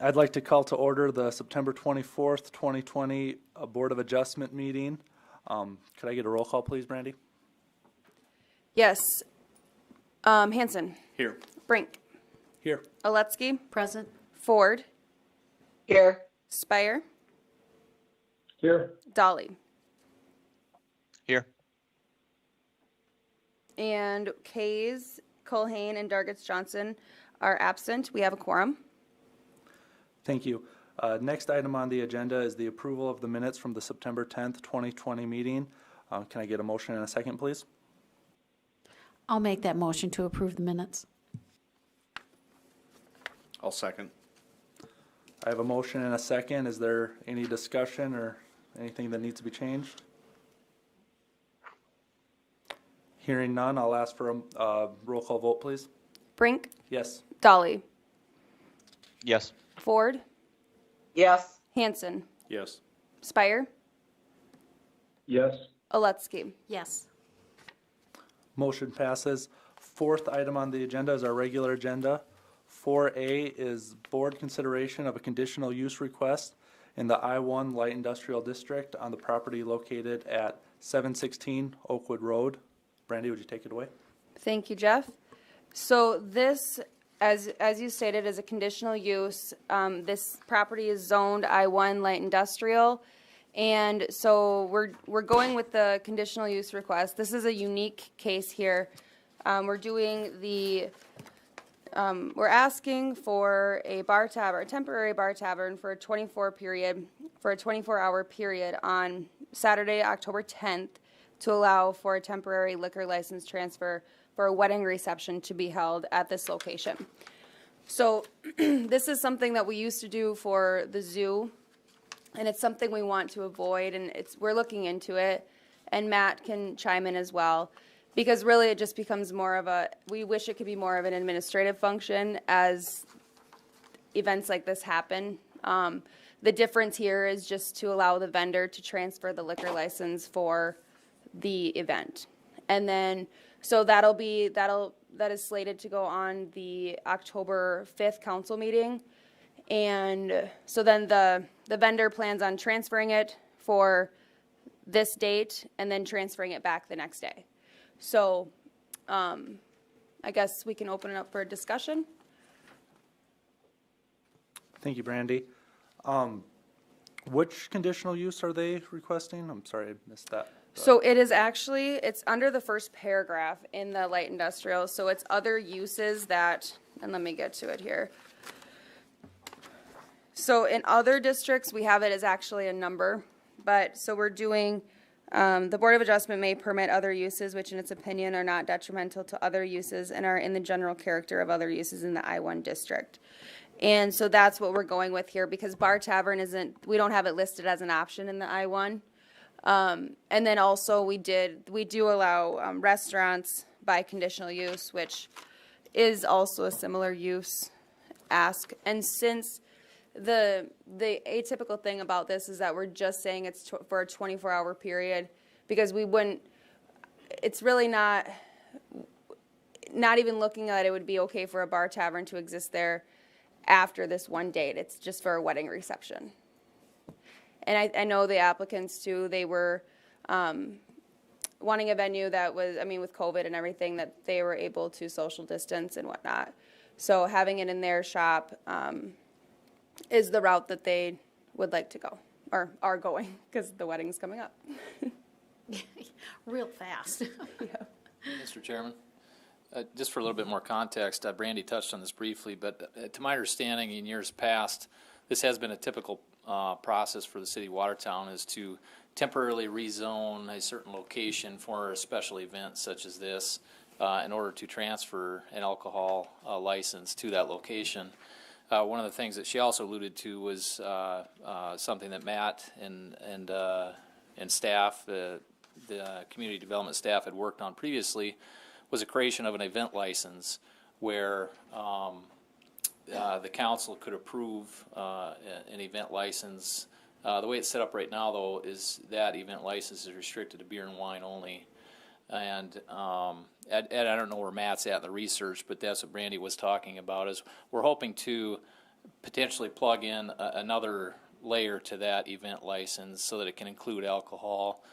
I'd like to call to order the September 24th, 2020 Board of Adjustment meeting. Could I get a roll call, please, Brandy? Yes. Hanson. Here. Brink. Here. Oletsky. Present. Ford. Here. Spire. Here. Dolly. Here. And Kays, Culhane, and Dargis Johnson are absent. We have a quorum. Thank you. Next item on the agenda is the approval of the minutes from the September 10th, 2020 meeting. Can I get a motion and a second, please? I'll make that motion to approve the minutes. I'll second. I have a motion and a second. Is there any discussion or anything that needs to be changed? Hearing none, I'll ask for a roll call vote, please. Brink. Yes. Dolly. Yes. Ford. Yes. Hanson. Yes. Spire. Yes. Oletsky. Yes. Motion passes. Fourth item on the agenda is our regular agenda. 4A is board consideration of a conditional use request in the I-1 Light Industrial District on the property located at 716 Oakwood Road. Brandy, would you take it away? Thank you, Jeff. So this, as you stated, is a conditional use. This property is zoned I-1 Light Industrial. And so we're going with the conditional use request. This is a unique case here. We're doing the, we're asking for a bar tavern, a temporary bar tavern for a 24-hour period on Saturday, October 10th, to allow for a temporary liquor license transfer for a wedding reception to be held at this location. So this is something that we used to do for the zoo, and it's something we want to avoid, and we're looking into it, and Matt can chime in as well, because really it just becomes more of we wish it could be more of an administrative function as events like this happen. The difference here is just to allow the vendor to transfer the liquor license for the event. And then, so that is slated to go on the October 5th council meeting. And so then the vendor plans on transferring it for this date and then transferring it back the next day. So I guess we can open it up for a discussion. Thank you, Brandy. Which conditional use are they requesting? I'm sorry, I missed that. So it is actually, it's under the first paragraph in the light industrial. So it's other uses that, and let me get to it here. So in other districts, we have it as actually a number, but so we're doing, the Board of Adjustment may permit other uses which in its opinion are not detrimental to other uses and are in the general character of other uses in the I-1 district. And so that's what we're going with here, because bar tavern we don't have it listed as an option in the I-1. And then also we do allow restaurants by conditional use, which is also a similar use ask. And since the atypical thing about this is that we're just saying it's for a 24-hour period, because it's really not even looking at it would be okay for a bar tavern to exist there after this one date. It's just for a wedding reception. And I know the applicants too, they were wanting a venue that was, with COVID and everything, that they were able to social distance and whatnot. So having it in their shop is the route that they would like to go, or are going, because the wedding's coming up. Real fast. Yeah. Mr. Chairman, just for a little bit more context, Brandy touched on this briefly, but to my understanding, in years past, this has been a typical process for the city of Watertown, is to temporarily rezone a certain location for a special event such as this in order to transfer an alcohol license to that location. One of the things that she also alluded to was something that Matt and staff, the community development staff, had worked on previously, was a creation of an event license where the council could approve an event license. The way it's set up right now, though, is that event license is restricted to beer and wine only. And Ed, I don't know where Matt's at in the research, but that's what Brandy was talking about. Is we're hoping to potentially plug in another layer to that event license so that it can include alcohol.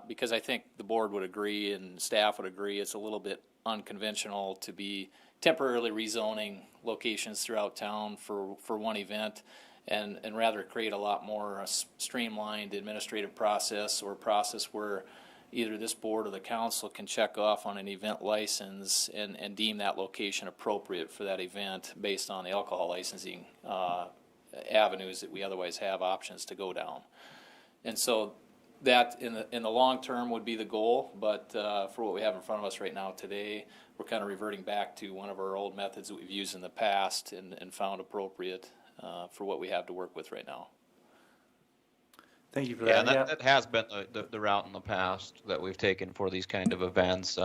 Because I think the board would agree and staff would agree it's a little bit unconventional to be temporarily rezoning locations throughout town for one event, and rather create a lot more streamlined administrative process, or process where either this board or the council can check off on an event license and deem that location appropriate for that event based on the alcohol licensing avenues that we otherwise have options to go down. And so that in the long term would be the goal, but for what we have in front of us right now today, we're kind of reverting back to one of our old methods that we've used in the past and found appropriate for what we have to work with right now. Thank you for Yeah, that. that has been the route in the past that we've taken for these kind of events,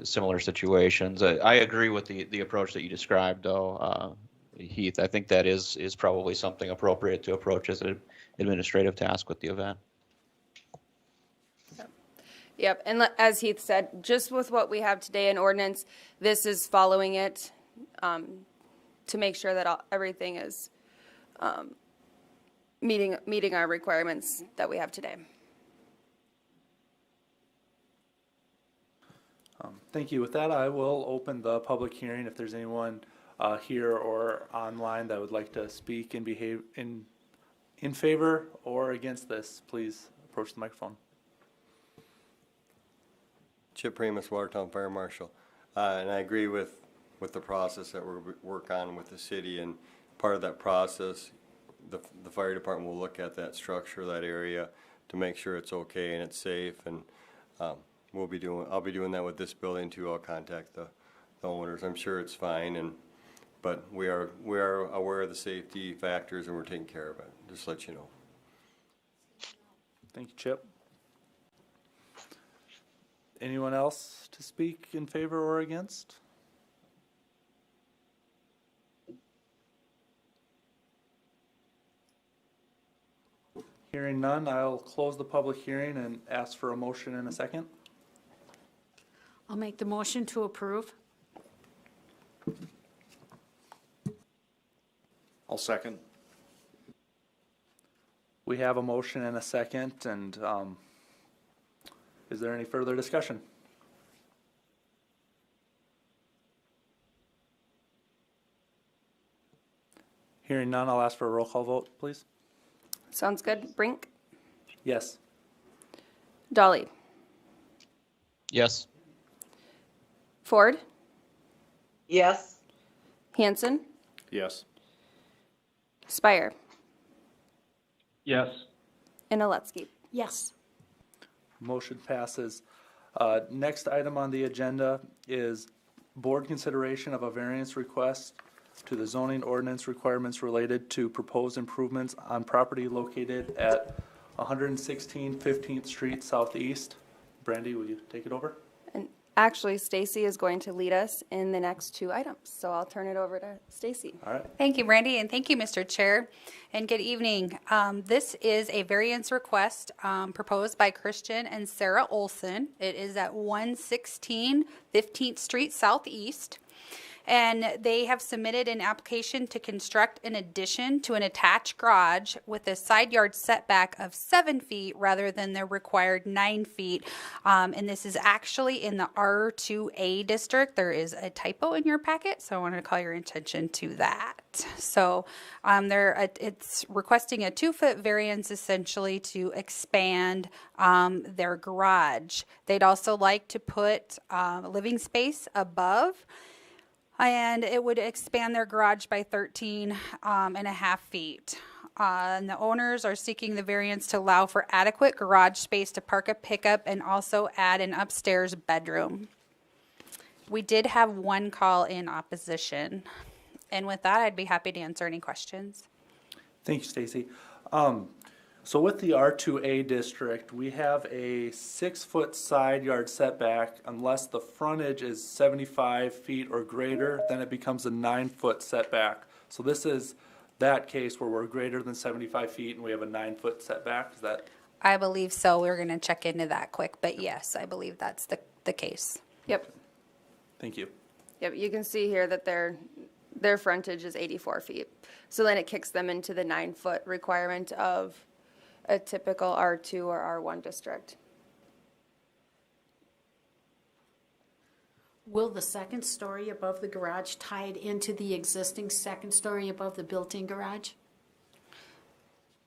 similar situations. I agree with the approach that you described, though, Heath. I think that is probably something appropriate to approach as an administrative task with the event. Yep, and as Heath said, just with what we have today in ordinance, this is following it to make sure that everything is meeting our requirements that we have today. Thank you. With that, I will open the public hearing. If there's anyone here or online that would like to speak and behave in favor or against this, please approach the microphone. Chip Primus, Watertown Fire Marshal. And I agree with the process that we work on with the city, and part of that process, the fire department will look at that structure, that area, to make sure it's okay and it's safe, and I'll be doing that with this building too. I'll contact the owners. I'm sure it's fine, but we are aware of the safety factors, and we're taking care of it, just to let you know. Thank you, Chip. Anyone else to speak in favor or against? Hearing none, I'll close the public hearing and ask for a motion in a second. I'll make the motion to approve. I'll second. We have a motion and a second, and is there any further discussion? Hearing none, I'll ask for a roll call vote, please. Sounds good. Brink? Yes. Dolly? Yes. Ford? Yes. Hanson? Yes. Spire? Yes. And Aletsky? Yes. Motion passes. Next item on the agenda is board consideration of a variance request to the zoning ordinance requirements related to proposed improvements on property located at 116 15th Street Southeast. Brandy, will you take it over? And actually, Stacy is going to lead us in the next two items, so I'll turn it over to Stacy. All right. Thank you, Brandy, and thank you, Mr. Chair, and good evening. This is a variance request proposed by Christian and Sarah Olson. It is at 116 15th Street Southeast. And they have submitted an application to construct an addition to an attached garage with a side yard setback of 7 feet rather than the required 9 feet. And this is actually in the R2A district. There is a typo in your packet, so I wanted to call your attention to that. So it's requesting a 2-foot variance essentially to expand their garage. They'd also like to put living space above, and it would expand their garage by 13 and a half feet. And the owners are seeking the variance to allow for adequate garage space to park a pickup and also add an upstairs bedroom. We did have one call in opposition. And with that, I'd be happy to answer any questions. Thank you, Stacy. So with the R2A district, we have a 6-foot side yard setback unless the frontage is 75 feet or greater, then it becomes a 9-foot setback. So this is that case where we're greater than 75 feet and we have a 9-foot setback. Is that? I believe so. We're going to check into that quick. But yes, I believe that's the case. Yep. Thank you. Yep, you can see here that their frontage is 84 feet. So then it kicks them into the 9-foot requirement of a typical R2 or R1 district. Will the second story above the garage tied into the existing second story above the built-in garage?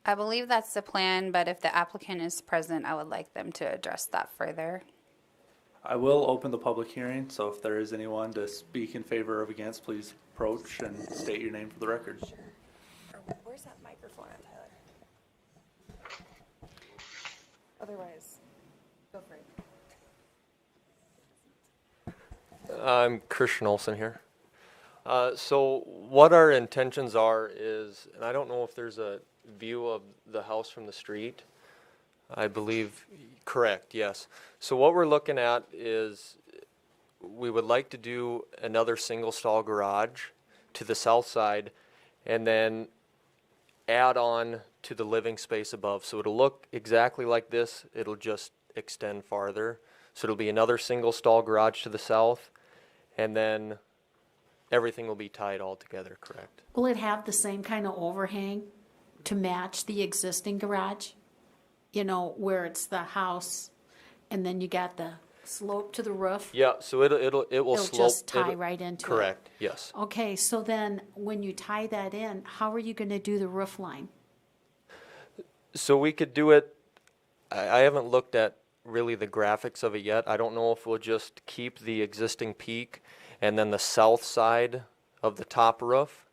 I believe that's the plan, but if the applicant is present, I would like them to address that further. I will open the public hearing, so if there is anyone to speak in favor or against, please approach and state your name for the record. Where's that microphone at, Tyler? Otherwise, go for it. I'm Christian Olson here. So what our intentions are is, and I don't know if there's a view of the house from the street. I believe, correct, yes. So what we're looking at is we would like to do another single stall garage to the south side and then add on to the living space above. So it'll look exactly like this. It'll just extend farther. So it'll be another single stall garage to the south, and then everything will be tied all together, correct? Will it have the same kind of overhang to match the existing garage? You know, where it's the house and then you got the slope to the roof? Yeah, so it will It'll slope. just tie right into it? Correct, yes. Okay, so then when you tie that in, how are you going to do the roof line? So we could do it, I haven't looked at really the graphics of it yet. I don't know if we'll just keep the existing peak and then the south side of the top roof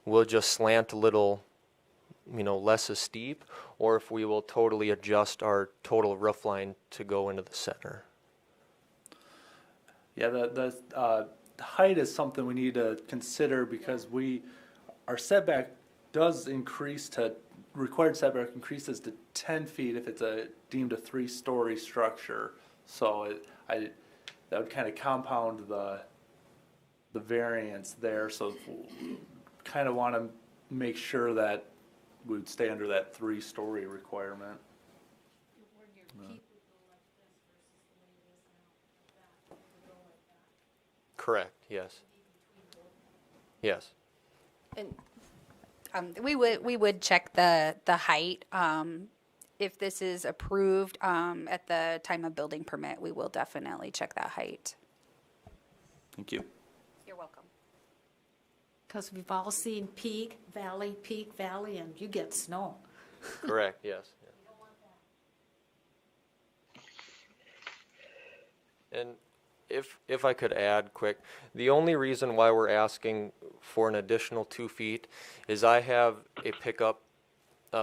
will just slant a little, you know, less as steep, or if we will totally adjust our total roof line to go into the center. Yeah, the height is something we need to consider because our setback does increase to, required setback increases to 10 feet if it's deemed a 3-story structure. So that would kind of compound the variance there. So kind of want to make sure that we would stay under that 3-story requirement. Correct, yes. Yes. And We would check the height. If this is approved at the time of building permit, we will definitely check that height. Thank you. You're welcome. Because we've all seen peak, valley, and you get snow. Correct, yes. And if I could add quick, the only reason why we're asking for an additional 2 feet is I have a pickup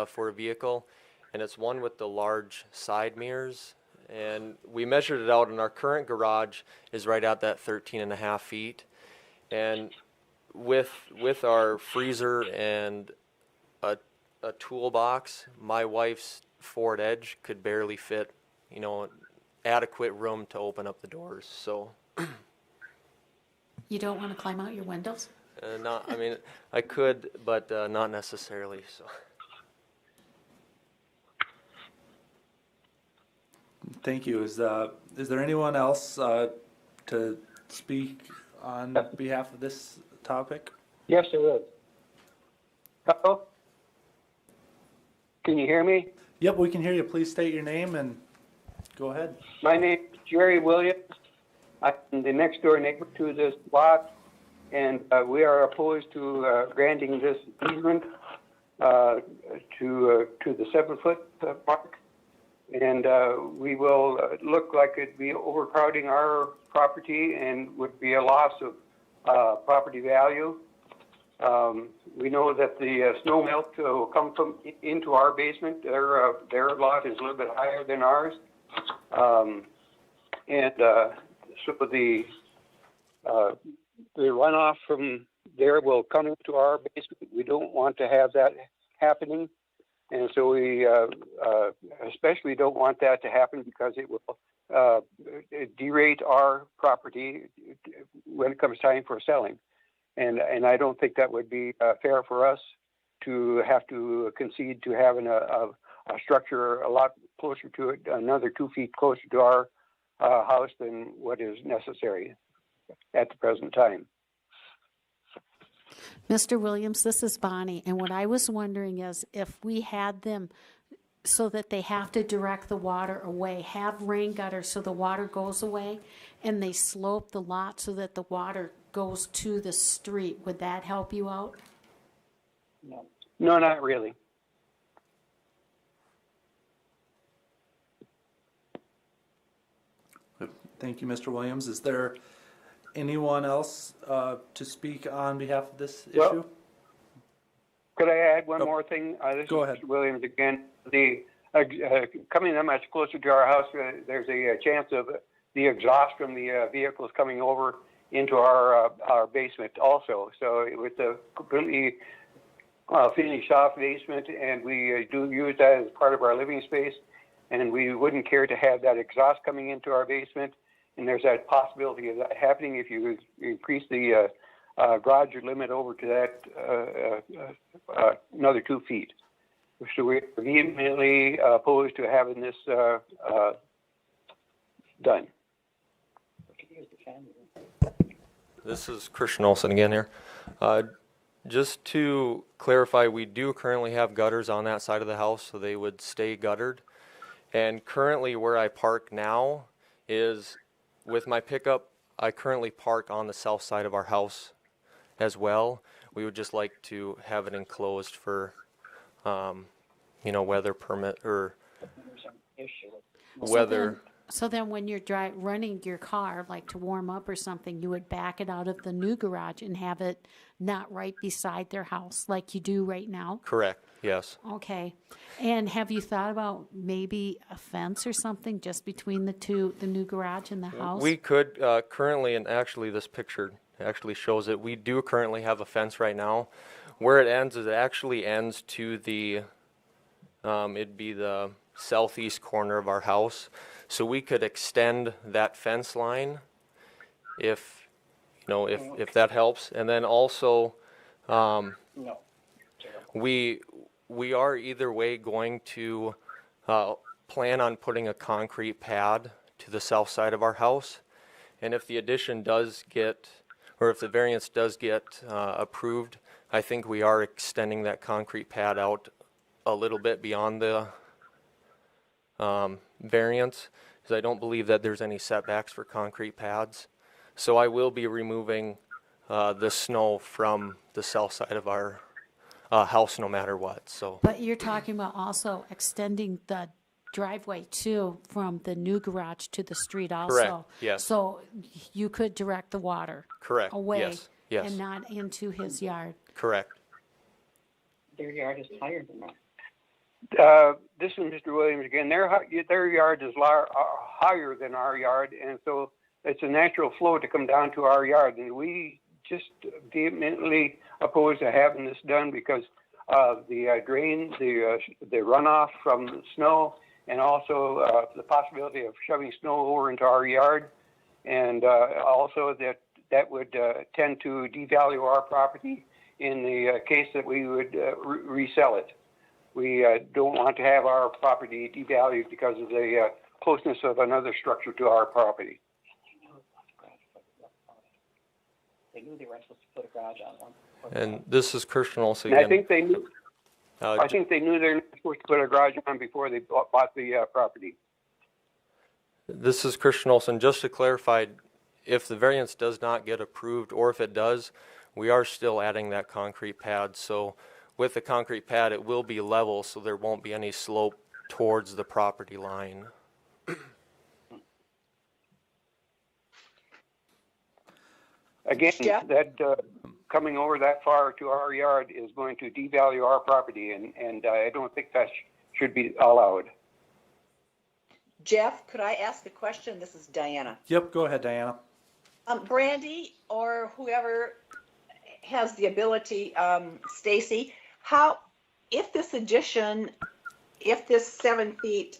for a vehicle, and it's one with the large side mirrors, and we measured it out, and our current garage is right at that 13.5 feet, and with our freezer and a toolbox, my wife's Ford Edge could barely fit, you know, adequate room to open up the doors. So You don't want to climb out your windows? not, I mean, I could, but not necessarily. So Thank you. Is there anyone else to speak on behalf of this topic? Yes, there is. Hello? Can you hear me? Yep, we can hear you. Please state your name and go ahead. My name is Jerry Williams. I'm the next door neighbor to this lot, and we are opposed to granting this easement to the 7-foot mark. And we will look like it'd be overcrowding our property and would be a loss of property value. We know that the snow melt will come into our basement. Their lot is a little bit higher than ours. So the runoff from there will come into our basement. We don't want to have that happening. And so we especially don't want that to happen because it will derate our property when it comes time for selling. And I don't think that would be fair for us to have to concede to having a structure a lot closer to it, another 2 feet closer to our house than what is necessary at the present time. Mr. Williams, this is Bonnie, and what I was wondering is if we had them so that they have to direct the water away, have rain gutters so the water goes away, and they slope the lot so that the water goes to the street, would that help you out? No, not really. Thank you, Mr. Williams. Is there anyone else to speak on behalf of this Well, issue? Could I add one more thing? This Go is ahead. Mr. Williams again. The coming that much closer to our house, there's a chance of the exhaust from the vehicles coming over into our basement also. So with a completely finished off basement, and we do use that as part of our living space, and we wouldn't care to have that exhaust coming into our basement. And there's that possibility of that happening if you increase the garage limit over to that another 2 feet. So we're vehemently opposed to having this done. This is Christian Olson again here. Just to clarify, we do currently have gutters on that side of the house, so they would stay guttered. And currently where I park now is with my pickup, I currently park on the south side of our house as well. We would just like to have it enclosed for, weather permit or weather. So then when you're running your car, like to warm up or something, you would back it out of the new garage and have it not right beside their house like you do right now? Correct, yes. Okay. And have you thought about maybe a fence or something just between the new garage and the house? We could currently, and actually this picture actually shows it, we do currently have a fence right now. Where it ends is it actually ends to the, it'd be the southeast corner of our house. So we could extend that fence line if that helps. And then also, we are either way going to plan on putting a concrete pad to the south side of our house. And if the addition does get, or if the variance does get approved, I think we are extending that concrete pad out a little bit beyond the variance, because I don't believe that there's any setbacks for concrete pads. So I will be removing the snow from the south side of our house no matter what. So, But you're talking about also extending the driveway too from the new garage to the street also. Correct, yes. So you could direct the water correct, away yes, and not into his yard. correct. Their yard is higher than that. This is Mr. Williams again. Their yard is higher than our yard, and so it's a natural flow to come down to our yard. And we just vehemently oppose to having this done because of the drain, the runoff from the snow, and also the possibility of shoving snow over into our yard, and also that would tend to devalue our property in the case that we would resell it. We don't want to have our property devalued because of the closeness of another structure to our property. They knew they weren't supposed to put a garage on one. And this is Christian Olson And I again. think they knew. Uh, I think they knew they were supposed to put a garage on before they bought the property. This is Christian Olson. Just to clarify, if the variance does not get approved, or if it does, we are still adding that concrete pad. So with the concrete pad, it will be level, so there won't be any slope towards the property line. Again, Yeah. that coming over that far to our yard is going to devalue our property, and I don't think that should be allowed. Jeff, could I ask a question? This is Diana. Yep, go ahead, Diana. Brandy or whoever has the ability, Stacy, if this addition, if this 7 feet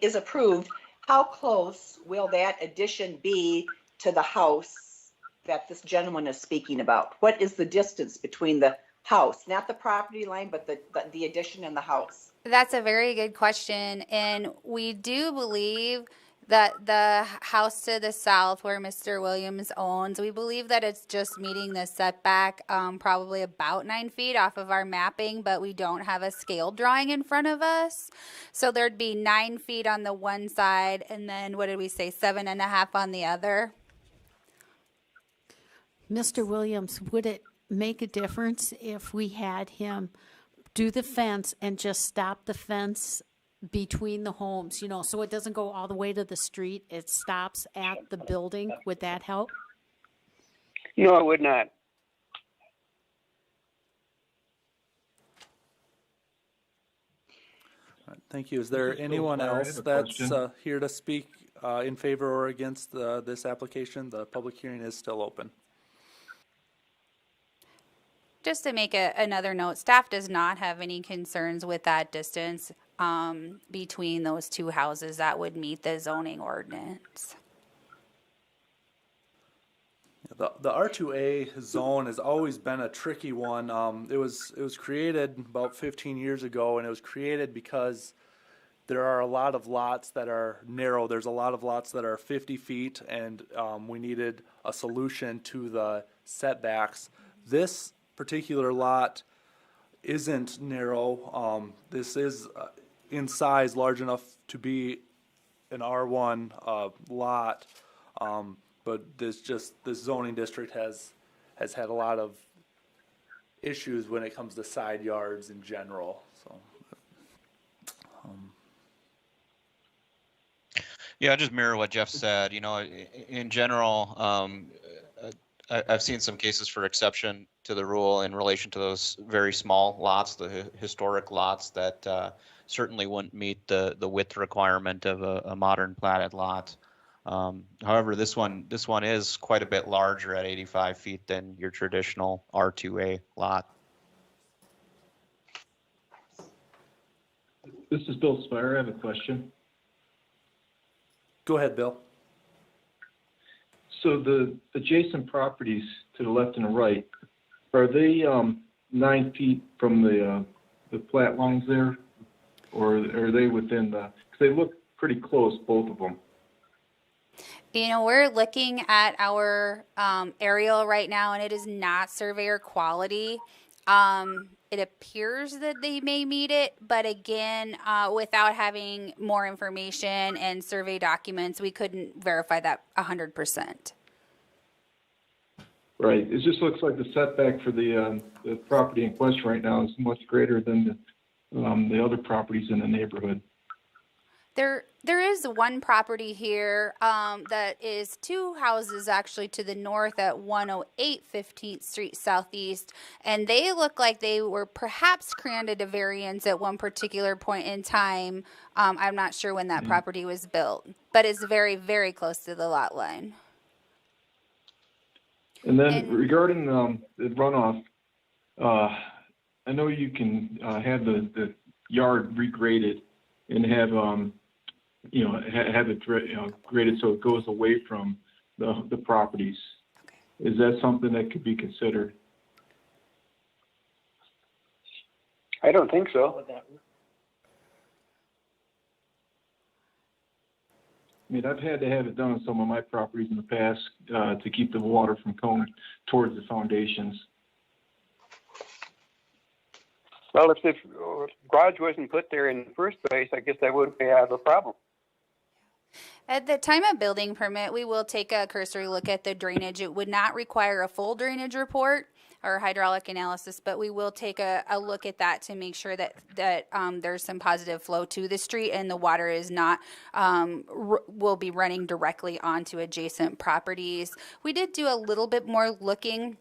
is approved, how close will that addition be to the house that this gentleman is speaking about? What is the distance between the house, not the property line, but the addition and the house? That's a very good question, and we do believe That the house to the south where Mr. Williams owns, we believe that it's just meeting the setback, probably about 9 feet off of our mapping, but we don't have a scale drawing in front of us. So there'd be 9 feet on the one side, and then what did we say, 7.5 on the other? Mr. Williams, would it make a difference if we had him do the fence and just stop the fence between the homes, so it doesn't go all the way to the street, it stops at the building? Would that help? No, it would not. Thank you. Is there anyone else that's here to speak in favor or against this application? The public hearing is still open. Just to make another note, staff does not have any concerns with that distance between those two houses that would meet the zoning ordinance. The R2A zone has always been a tricky one. It was created about 15 years ago, and it was created because there are a lot of lots that are narrow. There's a lot of lots that are 50 feet, and we needed a solution to the setbacks. This particular lot isn't narrow. This is in size large enough to be an R1 lot, but this zoning district has had a lot of issues when it comes to side yards in general. So, Yeah, just mirror what Jeff said. In general, I've seen some cases for exception to the rule in relation to those very small lots, the historic lots that certainly wouldn't meet the width requirement of a modern platted lot. However, this one is quite a bit larger at 85 feet than your traditional R2A lot. This is Bill Spire. I have a question. go ahead, Bill. So the adjacent properties to the left and the right, are they 9 feet from the plat lines there? Or are they within the, because they look pretty close, both of them. You know, we're looking at our aerial right now, and it is not surveyor quality. It appears that they may meet it, but again, without having more information and survey documents, we couldn't verify that 100%. Right. It just looks like the setback for the property in question right now is much greater than the other properties in the neighborhood. There is one property here that is two houses actually to the north at 108 15th Street Southeast, and they look like they were perhaps granted a variance at one particular point in time. I'm not sure when that property was built, but it's very, very close to the lot line. And then regarding the runoff, I know you can have the yard regraded and have have it graded so it goes away from the properties. Okay. Is that something that could be considered? I don't think so. I mean, I've had to have it done on some of my properties in the past to keep the water from going towards the foundations. Well, if the garage wasn't put there in the first place, I guess that wouldn't have a problem. At the time of building permit, we will take a cursory look at the drainage. It would not require a full drainage report or hydraulic analysis, but we will take a look at that to make sure that there's some positive flow to the street and the water is not will be running directly onto adjacent properties. We did do a little bit more looking.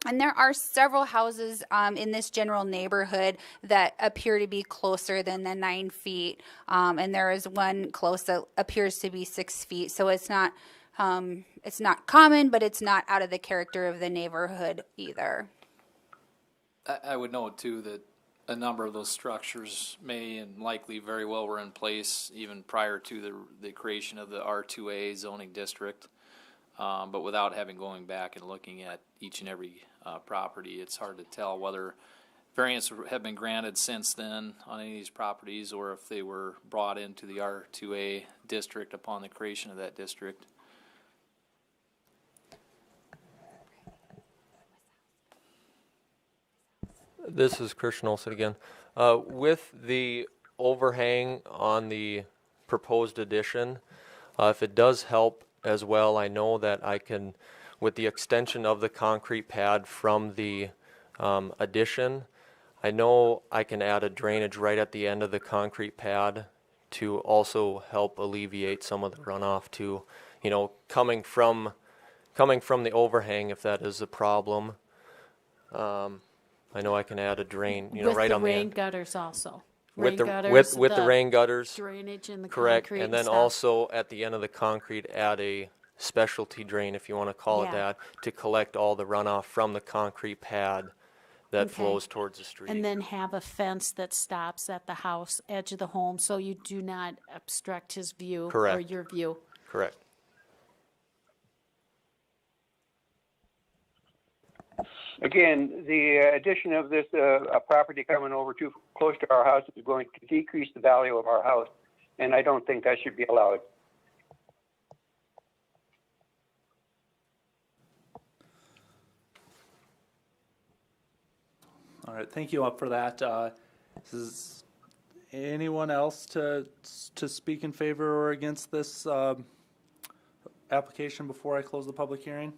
And there are several houses in this general neighborhood that appear to be closer than the 9 feet. And there is one close that appears to be 6 feet. So it's not common, but it's not out of the character of the neighborhood either. I would note too that a number of those structures may and likely very well were in place even prior to the creation of the R2A zoning district. But without going back and looking at each and every property, it's hard to tell whether variants have been granted since then on any of these properties, or if they were brought into the R2A district upon the creation of that district. This is Christian Olson again. With the overhang on the proposed addition, if it does help as well, I know that I can, with the extension of the concrete pad from the addition, I know I can add a drainage right at the end of the concrete pad to also help alleviate some of the runoff to, you know, coming from the overhang, if that is a problem. I know I can add a drain, you know, right on the With the rain end. gutters also. With Rain the gutters, with the rain gutters, drainage in the correct, concrete and then stuff. also at the end of the concrete, add a specialty drain, if you want to call it Yeah. that, to collect all the runoff from the concrete pad that Okay. flows towards the street. And then have a fence that stops at the house edge of the home, so you do not obstruct his view or Correct. your view. Correct. Again, the addition of this property coming over too close to our house is going to decrease the value of our house, and I don't think that should be allowed. All right, thank you up for that. Is anyone else to speak in favor or against this application before I close the public hearing?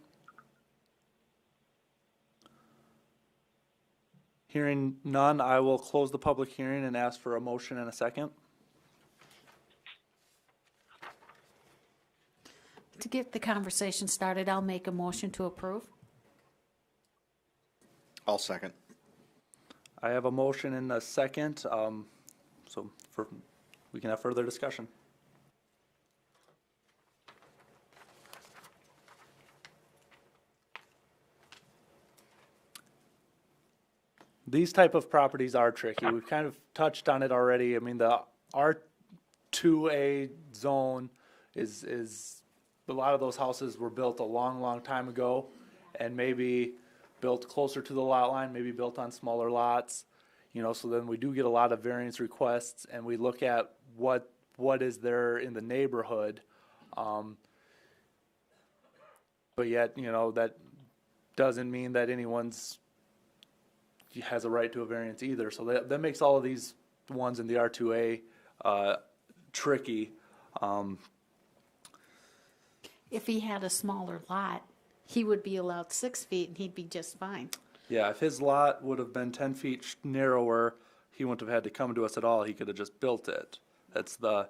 Hearing none, I will close the public hearing and ask for a motion and a second. To get the conversation started, I'll make a motion to approve. I'll second. I have a motion and a second, so we can have further discussion. These type of properties are tricky. We've kind of touched on it already. I mean, the R2A zone is a lot of those houses were built a long, long time ago, and maybe built closer to the lot line, maybe built on smaller lots. You know, so then we do get a lot of variance requests, and we look at what is there in the neighborhood. But yet, you know, that doesn't mean that anyone's has a right to a variance either. So that makes all of these ones in the R2A tricky. If he had a smaller lot, he would be allowed 6 feet and he'd be just fine. Yeah, if his lot would have been 10 feet narrower, he wouldn't have had to come to us at all. He could have just built it. That's the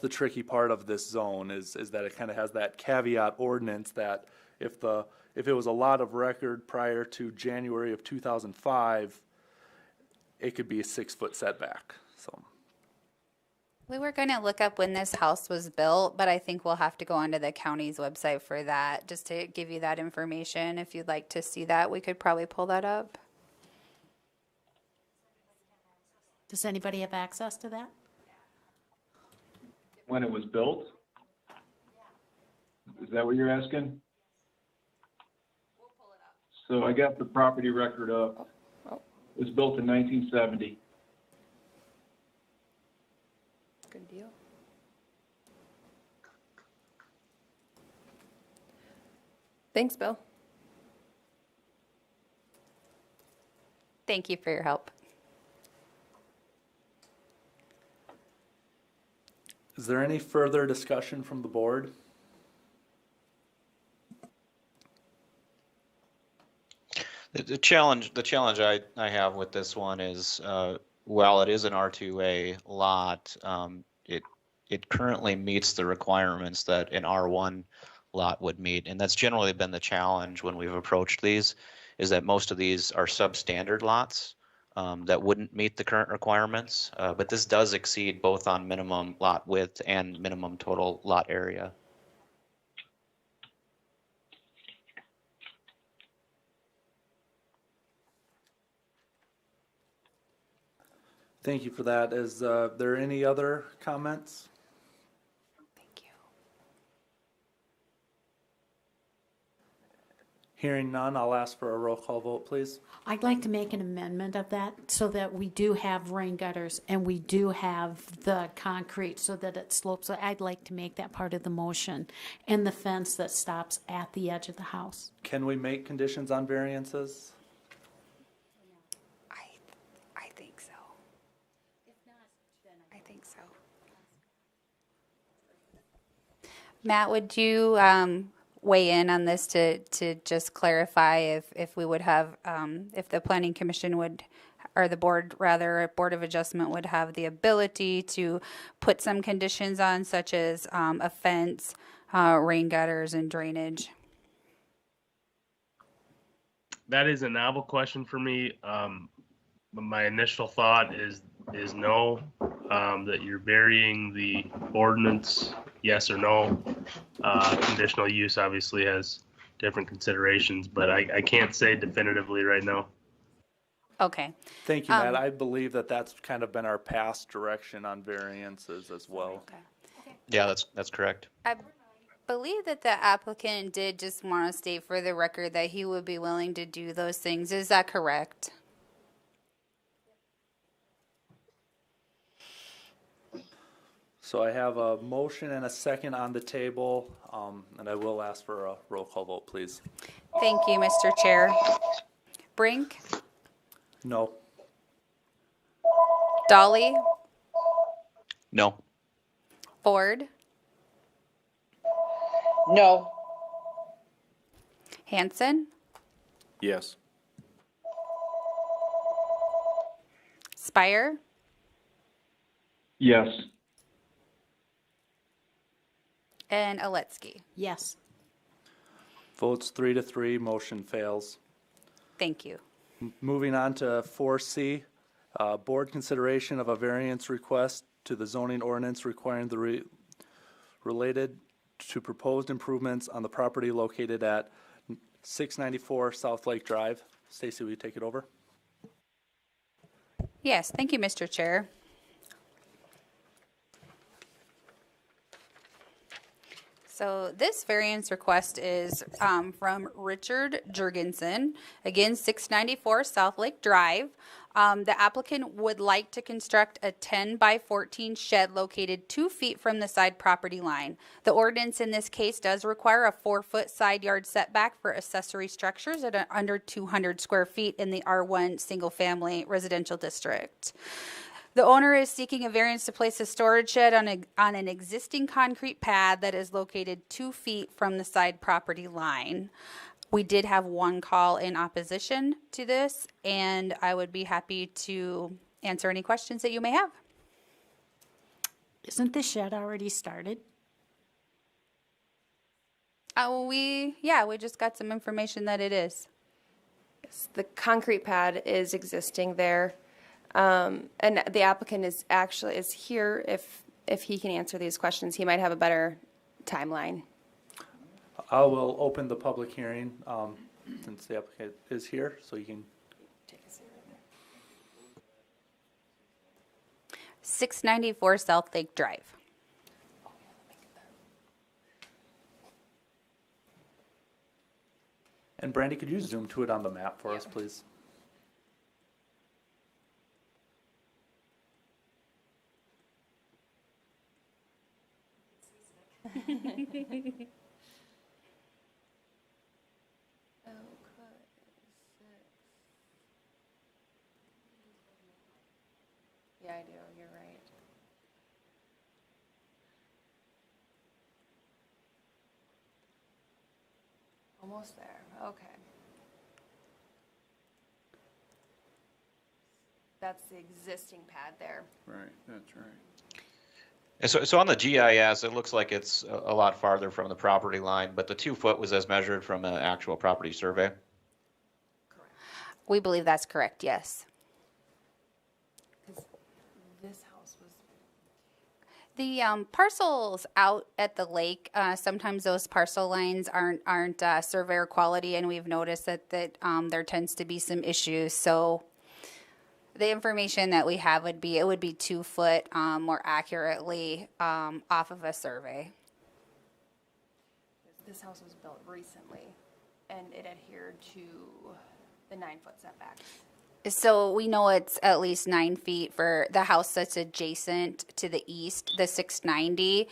tricky part of this zone is that it kind of has that caveat ordinance that if it was a lot of record prior to January of 2005, it could be a 6-foot setback. So We were going to look up when this house was built, but I think we'll have to go onto the county's website for that, just to give you that information. If you'd like to see that, we could probably pull that up. Does anybody have access to that? When it was built? Is that what you're asking? So I got the property record up. It was built in 1970. Good deal. Thanks, Bill. Thank you for your help. is there any further discussion from the board? The challenge I have with this one is, while it is an R2A lot, it currently meets the requirements that an R1 lot would meet, and that's generally been the challenge when we've approached these, is that most of these are substandard lots that wouldn't meet the current requirements, but this does exceed both on minimum lot width and minimum total lot area. Thank you for that. Is there any other comments? Thank you. Hearing none, I'll ask for a roll call vote, please. I'd like to make an amendment of that so that we do have rain gutters and we do have the concrete so that it slopes. I'd like to make that part of the motion, and the fence that stops at the edge of the house. Can we make conditions on variances? I think so. I think so. Matt, would you weigh in on this to just clarify if we would have, if the planning commission would, or the board rather, Board of Adjustment would have the ability to put some conditions on, such as a fence, rain gutters, and drainage? That is a novel question for me. But my initial thought is no, that you're varying the ordinance, yes or no. Conditional use obviously has different considerations, but I can't say definitively right now. Okay. Thank you, Matt. I believe that that's kind of been our past direction on variances as well. Okay. Yeah, that's correct. I believe that the applicant did just want to state for the record that he would be willing to do those things. Is that correct? So I have a motion and a second on the table, and I will ask for a roll call vote, please. Thank you, Mr. Chair. Brink? No. Dolly? No. Ford? No. Hanson? Yes. Spire? Yes. And Aletsky? Yes. Votes 3-3, motion fails. Thank you. Moving on to 4C, board consideration of a variance request to the zoning ordinance requiring the related to proposed improvements on the property located at 694 South Lake Drive. Stacy, will you take it over? Yes, thank you, Mr. Chair. So this variance request is from Richard Jurgensen, again, 694 South Lake Drive. The applicant would like to construct a 10 by 14 shed located 2 feet from the side property line. The ordinance in this case does require a 4-foot side yard setback for accessory structures at under 200 square feet in the R1 single family residential district. The owner is seeking a variance to place a storage shed on an existing concrete pad that is located 2 feet from the side property line. We did have one call in opposition to this, and I would be happy to answer any questions that you may have. Isn't the shed already started? We just got some information that it is. The concrete pad is existing there. And the applicant is here. If he can answer these questions, he might have a better timeline. I will open the public hearing since the applicant is here, so you can. 694 South Lake Drive. And Brandy, could you zoom to it on the map for us, please? Yeah, I do. You're right. Almost there. Okay. That's the existing pad there. Right, that's right. And so on the GIS, it looks like it's a lot farther from the property line, but the 2 foot was as measured from an actual property survey. We believe that's correct, yes. This house was. The parcels out at the lake, sometimes those parcel lines aren't surveyor quality, and we've noticed that there tends to be some issues. So the information that we have would be 2 foot more accurately off of a survey. This house was built recently. and it adhered to the 9-foot setback? So we know it's at least 9 feet for the house that's adjacent to the east, the 690.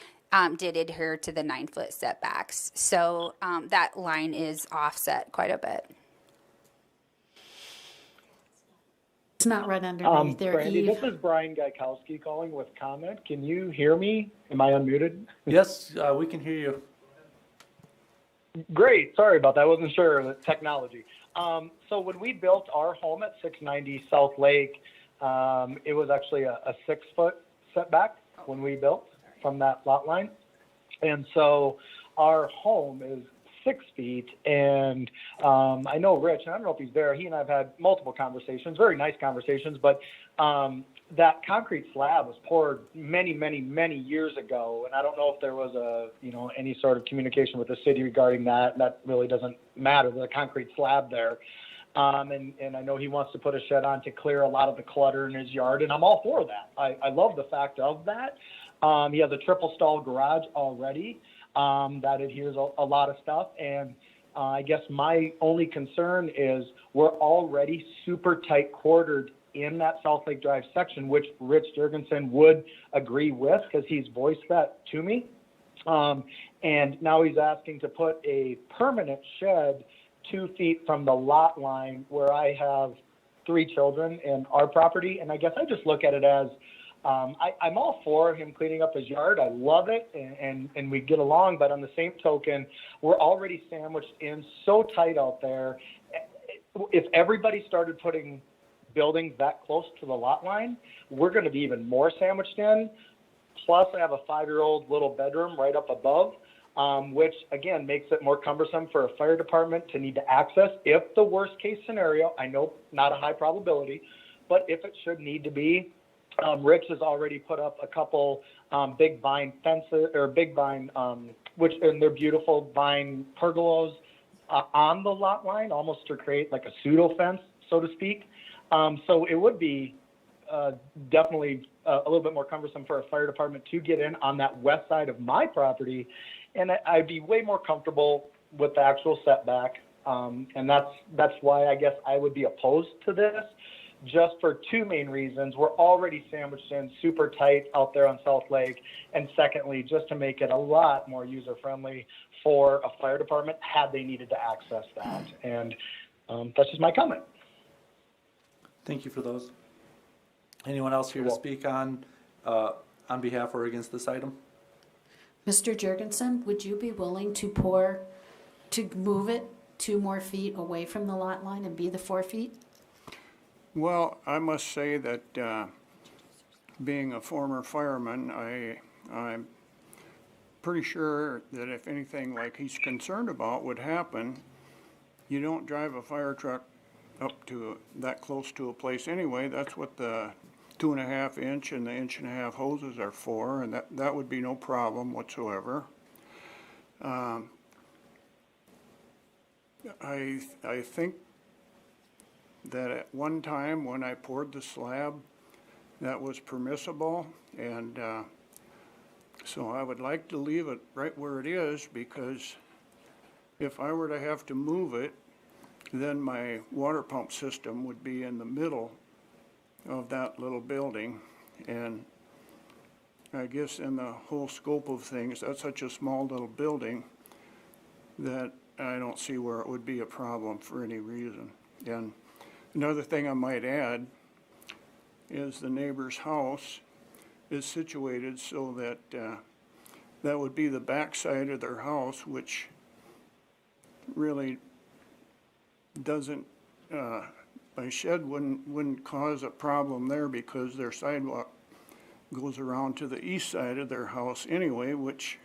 Did adhere to the 9-foot setbacks. So that line is offset quite a bit. It's not right underneath there, Brandy, Eve. this is Brian Gaikowski calling with comment. Can you hear me? Am I unmuted? Yes, we can hear you. Great. Sorry about that. I wasn't sure of the technology. So when we built our home at 690 South Lake, it was actually a 6-foot setback when we built from that lot line. And so our home is 6 feet. And I know Rich, and I don't know if he's there, he and I have had multiple conversations, very nice conversations, but that concrete slab was poured many, many, many years ago. And I don't know if there was any sort of communication with the city regarding that. That really doesn't matter. There's a concrete slab there. And I know he wants to put a shed on to clear a lot of the clutter in his yard, and I'm all for that. I love the fact of that. He has a triple stall garage already that adheres a lot of stuff. And I guess my only concern is we're already super tight quartered in that South Lake Drive section, which Rich Jurgensen would agree with because he's voiced that to me. And now he's asking to put a permanent shed 2 feet from the lot line where I have 3 children in our property. And I guess I just look at it as I'm all for him cleaning up his yard. I love it, and we get along. But on the same token, we're already sandwiched in so tight out there. If everybody started putting buildings that close to the lot line, we're going to be even more sandwiched in. Plus, I have a 5-year-old little bedroom right up above, which, again, makes it more cumbersome for a fire department to need to access. If the worst case scenario, I know not a high probability, but if it should need to be, Rich has already put up a couple big vine fences, or big vine, and they're beautiful vine pergolas on the lot line, almost to create like a pseudo fence, so to speak. So it would be definitely a little bit more cumbersome for a fire department to get in on that west side of my property. And I'd be way more comfortable with the actual setback. And that's why I guess I would be opposed to this, just for 2 main reasons. We're already sandwiched in super tight out there on South Lake. And secondly, just to make it a lot more user-friendly for a fire department had they needed to access that. And that's just my comment. Thank you for those. Anyone else here to speak on behalf or against this item? Mr. Jurgensen, would you be willing to move it 2 more feet away from the lot line and be the 4 feet? Well, I must say that being a former fireman, I'm pretty sure that if anything like he's concerned about would happen, you don't drive a fire truck up to that close to a place anyway. That's what the 2.5 inch and the 1.5 inch hoses are for, and that would be no problem whatsoever. I think that at one time when I poured the slab, that was permissible, and so I would like to leave it right where it is, because if I were to have to move it, then my water pump system would be in the middle of that little building. And I guess in the whole scope of things, that's such a small little building that I don't see where it would be a problem for any reason. And another thing I might add is the neighbor's house is situated so that that would be the back side of their house, which really doesn't, my shed wouldn't cause a problem there, because their sidewalk goes around to the east side of their house anyway, which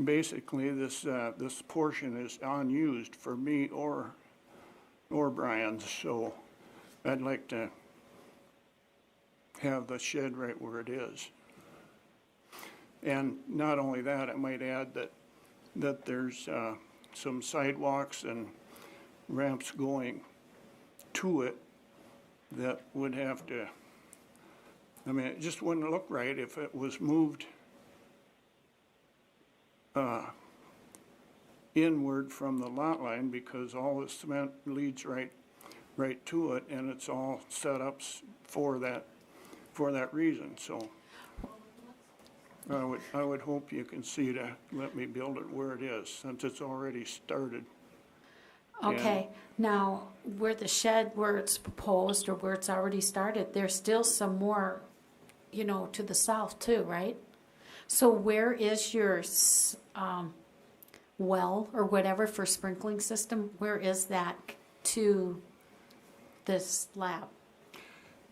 basically this portion is unused for me or Brian's. So I'd like to have the shed right where it is. And not only that, I might add that there's some sidewalks and ramps going to it that would have to, I mean, it just wouldn't look right if it was moved inward from the lot line because all the cement leads right to it, and it's all set up for that reason, so. I would hope you can see to let me build it where it is, since it's already started. Okay, now, where the shed, where it's proposed or where it's already started, there's still some more, to the south too, right? So where is your, well, or whatever for sprinkling system, where is that to this slab?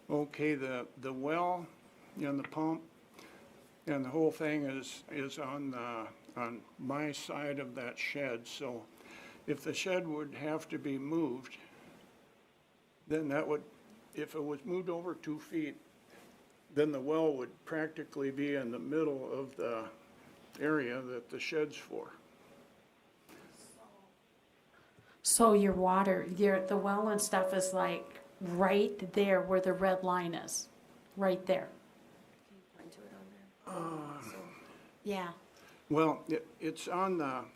Okay, the well and the pump and the whole thing is on my side of that shed, so if the shed would have to be moved, then that would, if it was moved over 2 feet, then the well would practically be in the middle of the area that the shed's for. So your water, the well and stuff is like right there where the red line is, right there. Yeah. Well, it's on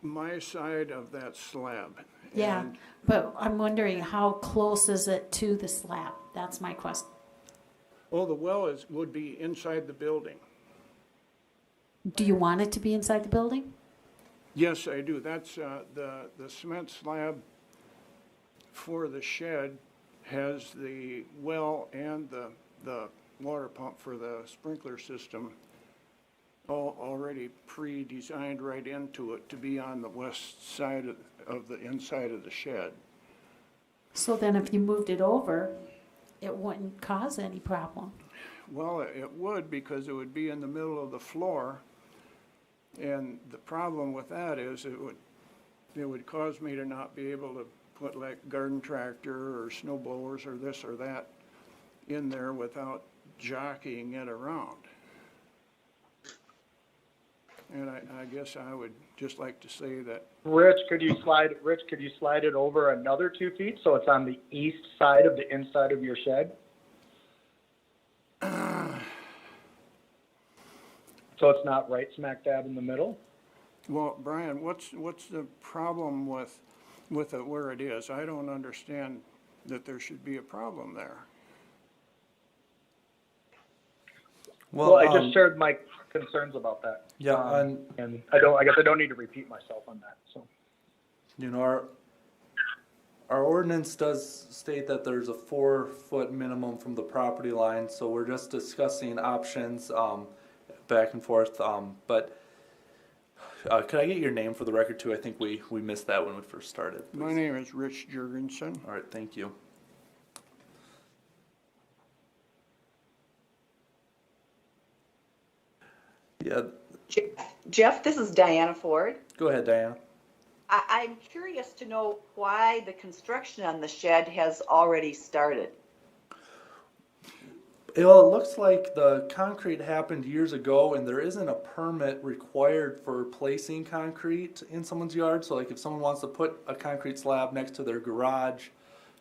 my side of that slab. Yeah, And, but I'm wondering how close is it to the slab? That's my question. oh, the well would be inside the building. Do you want it to be inside the building? Yes, I do. That's, the cement slab for the shed has the well and the water pump for the sprinkler system all already pre-designed right into it to be on the west side of the inside of the shed. So then if you moved it over, it wouldn't cause any problem. Well, it would, because it would be in the middle of the floor, and the problem with that is it would cause me to not be able to put like garden tractor or snow blowers or this or that in there without jockeying it around. And I guess I would just like to say that, Rich, could you slide it over another 2 feet so it's on the east side of the inside of your shed? So it's not right smack dab in the middle? well, Brian, what's the problem with it where it is? I don't understand that there should be a problem there. Well, I just shared my concerns about that. Yeah, and I guess I don't need to repeat myself on that, so. Our ordinance does state that there's a 4-foot minimum from the property line, so we're just discussing options, back and forth, but, could I get your name for the record too? I think we missed that when we first started. My name is Rich Jurgensen. All right, thank you. Yeah, Jeff, this is Diana Ford. go ahead, Diana. I'm curious to know why the construction on the shed has already started. Well, it looks like the concrete happened years ago, and there isn't a permit required for placing concrete in someone's yard. So, like, if someone wants to put a concrete slab next to their garage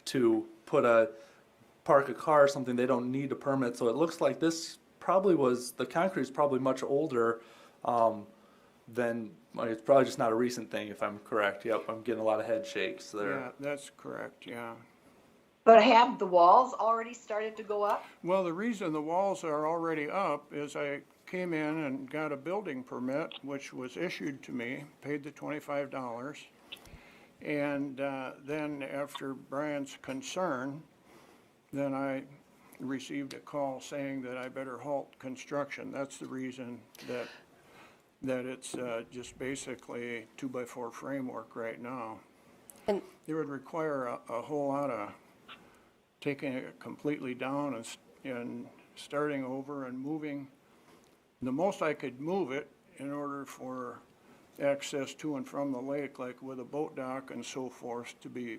to park a car or something, they don't need a permit. So it looks like this the concrete is probably much older than, it's probably just not a recent thing, if I'm correct. Yep, I'm getting a lot of head shakes there. Yeah, that's correct, yeah. But have the walls already started to go up? Well, the reason the walls are already up is I came in and got a building permit, which was issued to me, paid the $25. And then after Brian's concern, then I received a call saying that I better halt construction. That's the reason that it's just basically a 2x4 framework right now. And It would require a whole lot of taking it completely down and starting over and moving. The most I could move it in order for access to and from the lake, like with a boat dock and so forth, to be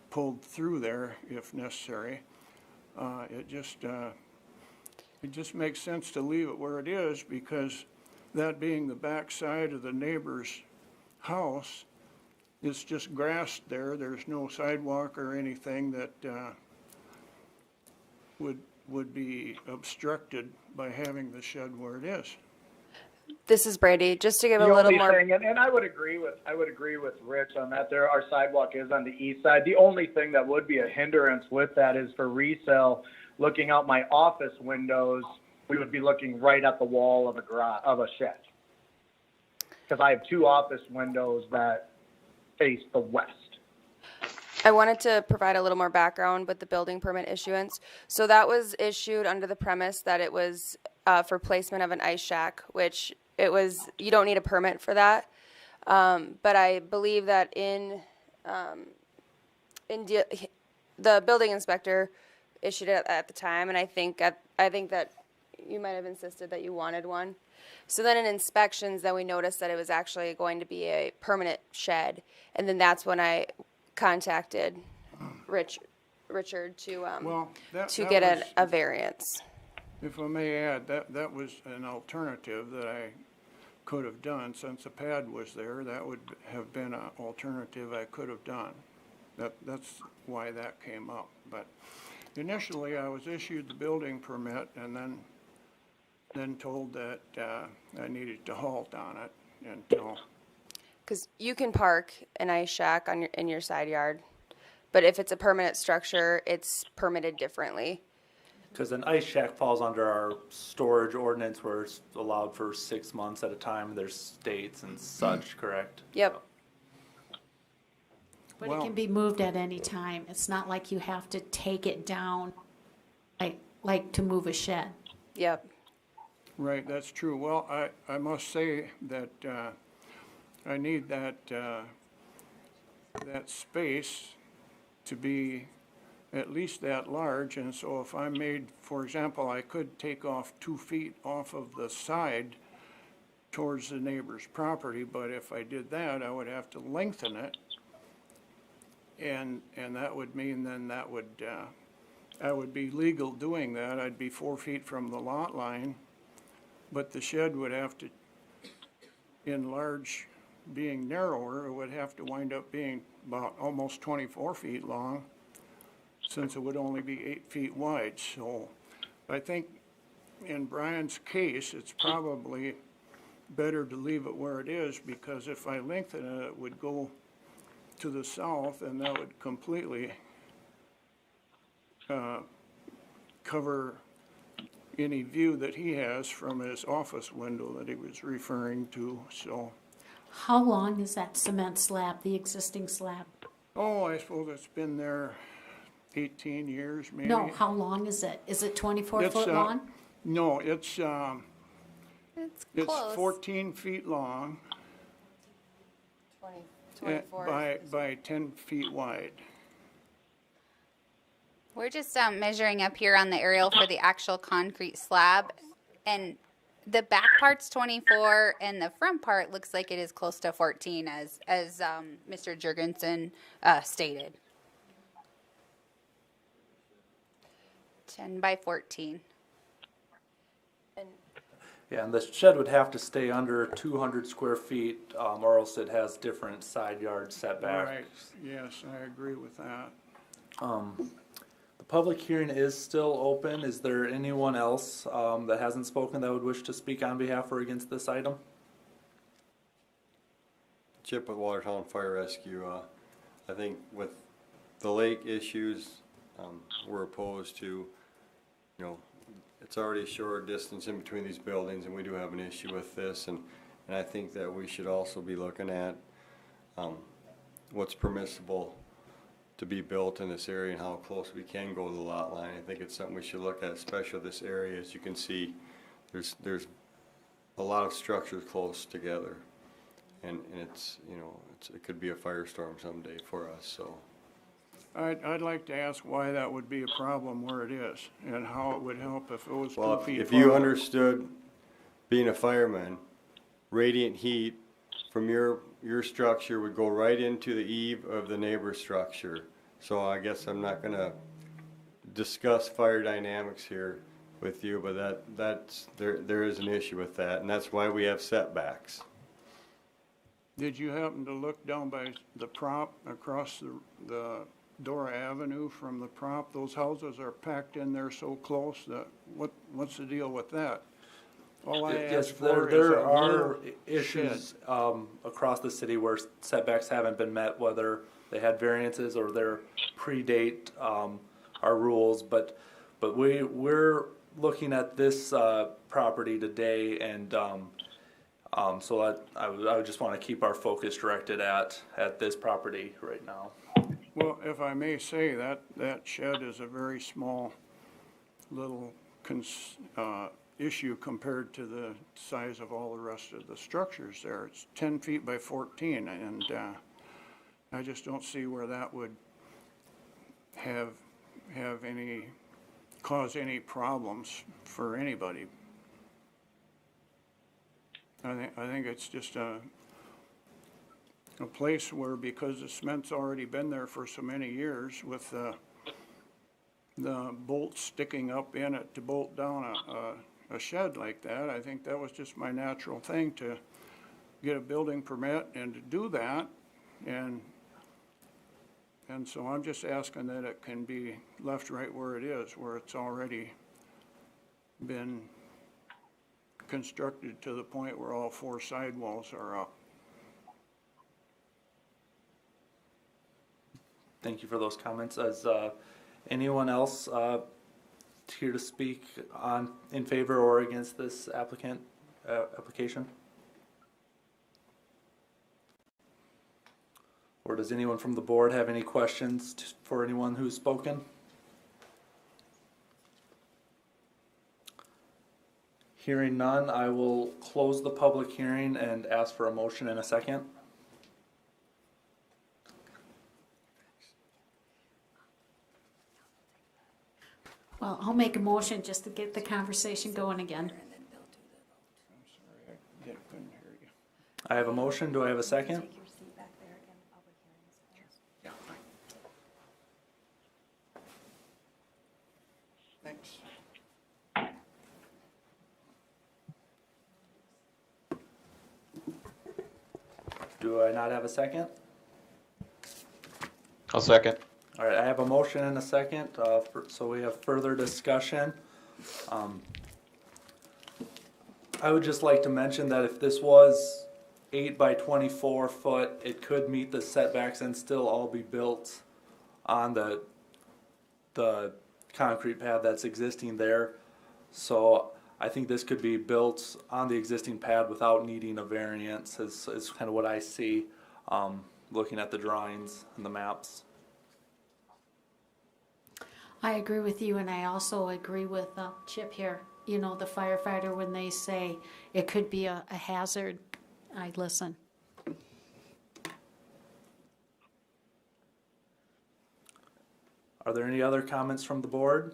pulled through there if necessary. It just makes sense to leave it where it is, because that being the back side of the neighbor's house, it's just grass there. There's no sidewalk or anything that would be obstructed by having the shed where it is. This is Brady. Just to give a The little only more. thing, and I would agree with Rich on that. There, our sidewalk is on the east side. The only thing that would be a hindrance with that is for resale. Looking out my office windows, we would be looking right at the wall of a shed. Because I have two office windows that face the west. I wanted to provide a little more background with the building permit issuance. So that was issued under the premise that it was for placement of an ice shack, which it was, you don't need a permit for that. But I believe that the building inspector issued it at the time, and I think that you might have insisted that you wanted one. So then in inspections, then we noticed that it was actually going to be a permanent shed, and then that's when I contacted Richard to Well, that get was- a variance. If I may add, that was an alternative that I could have done. Since the pad was there, that would have been an alternative I could have done. That's why that came up. But initially, I was issued the building permit and then told that I needed to halt on it until, Because you can park an ice shack in your side yard, but if it's a permanent structure, it's permitted differently. Because an ice shack falls under our storage ordinance where it's allowed for 6 months at a time. There's states and such, correct? Yep. But it can be moved at any time. It's not like you have to take it down, like to move a shed. Yep. right, that's true. Well, I must say that I need that space to be at least that large, and so if I made, for example, I could take off 2 feet off of the side towards the neighbor's property, but if I did that, I would have to lengthen it, and that would mean then that would, I would be legal doing that. I'd be 4 feet from the lot line, but the shed would have to enlarge, being narrower, it would have to wind up being about almost 24 feet long, since it would only be 8 feet wide. So I think in Brian's case, it's probably better to leave it where it is, because if I lengthen it, it would go to the south, and that would completely cover any view that he has from his office window that he was referring to, so. How long is that cement slab, the existing slab? Oh, I suppose it's been there 18 years, maybe. No, how long is it? Is it 24 foot long? No, it's close. 14 feet long. 24. By 10 feet wide. We're just measuring up here on the aerial for the actual concrete slab, and the back part's 24, and the front part looks like it is close to 14, as Mr. Jurgensen stated. 10 by 14. Yeah, and the shed would have to stay under 200 square feet, or else it has different side yard setbacks. Right, yes, I agree with that. The public hearing is still open. Is there anyone else that hasn't spoken that would wish to speak on behalf or against this item? Chip with Watertown Fire Rescue. I think with the lake issues, we're opposed to, it's already a short distance in between these buildings, and we do have an issue with this, and I think that we should also be looking at what's permissible to be built in this area and how close we can go to the lot line. I think it's something we should look at, especially this area. As you can see, there's a lot of structures close together, and it's, it could be a firestorm someday for us, so. I'd like to ask why that would be a problem where it is, and how it would help if it was 2 Well, feet if you farther. understood, being a fireman, radiant heat from your structure would go right into the eave of the neighbor's structure. So I guess I'm not gonna discuss fire dynamics here with you, but there is an issue with that, and that's why we have setbacks. Did you happen to look down by the prop across the Dora Avenue from the prop? Those houses are packed in there so close that, what's the deal with that? All I Yes, ask for is there a are little issues shed. across the city where setbacks haven't been met, whether they had variances or they're predate our rules. But we're looking at this property today, and so I would just want to keep our focus directed at this property right now. Well, if I may say, that shed is a very small little issue compared to the size of all the rest of the structures there. It's 10 feet by 14, and I just don't see where that would cause any problems for anybody. I think it's just a place where, because the cement's already been there for so many years with the bolts sticking up in it to bolt down a shed like that, I think that was just my natural thing to get a building permit and to do that. And so I'm just asking that it can be left right where it is, where it's already been constructed to the point where all 4 sidewalls are up. Thank you for those comments. As anyone else here to speak in favor or against this application? Or does anyone from the board have any questions for anyone who's spoken? Hearing none, I will close the public hearing and ask for a motion in a second. Well, I'll make a motion just to get the conversation going again. I have a motion. Do I have a second? Thanks. Do I not have a second? I'll second. All right, I have a motion and a second, so we have further discussion. I would just like to mention that if this was 8 by 24 foot, it could meet the setbacks and still all be built on the concrete pad that's existing there. So I think this could be built on the existing pad without needing a variance, is kind of what I see looking at the drawings and the maps. I agree with you, and I also agree with Chip here. You know, the firefighter, when they say it could be a hazard, I listen. Are there any other comments from the board?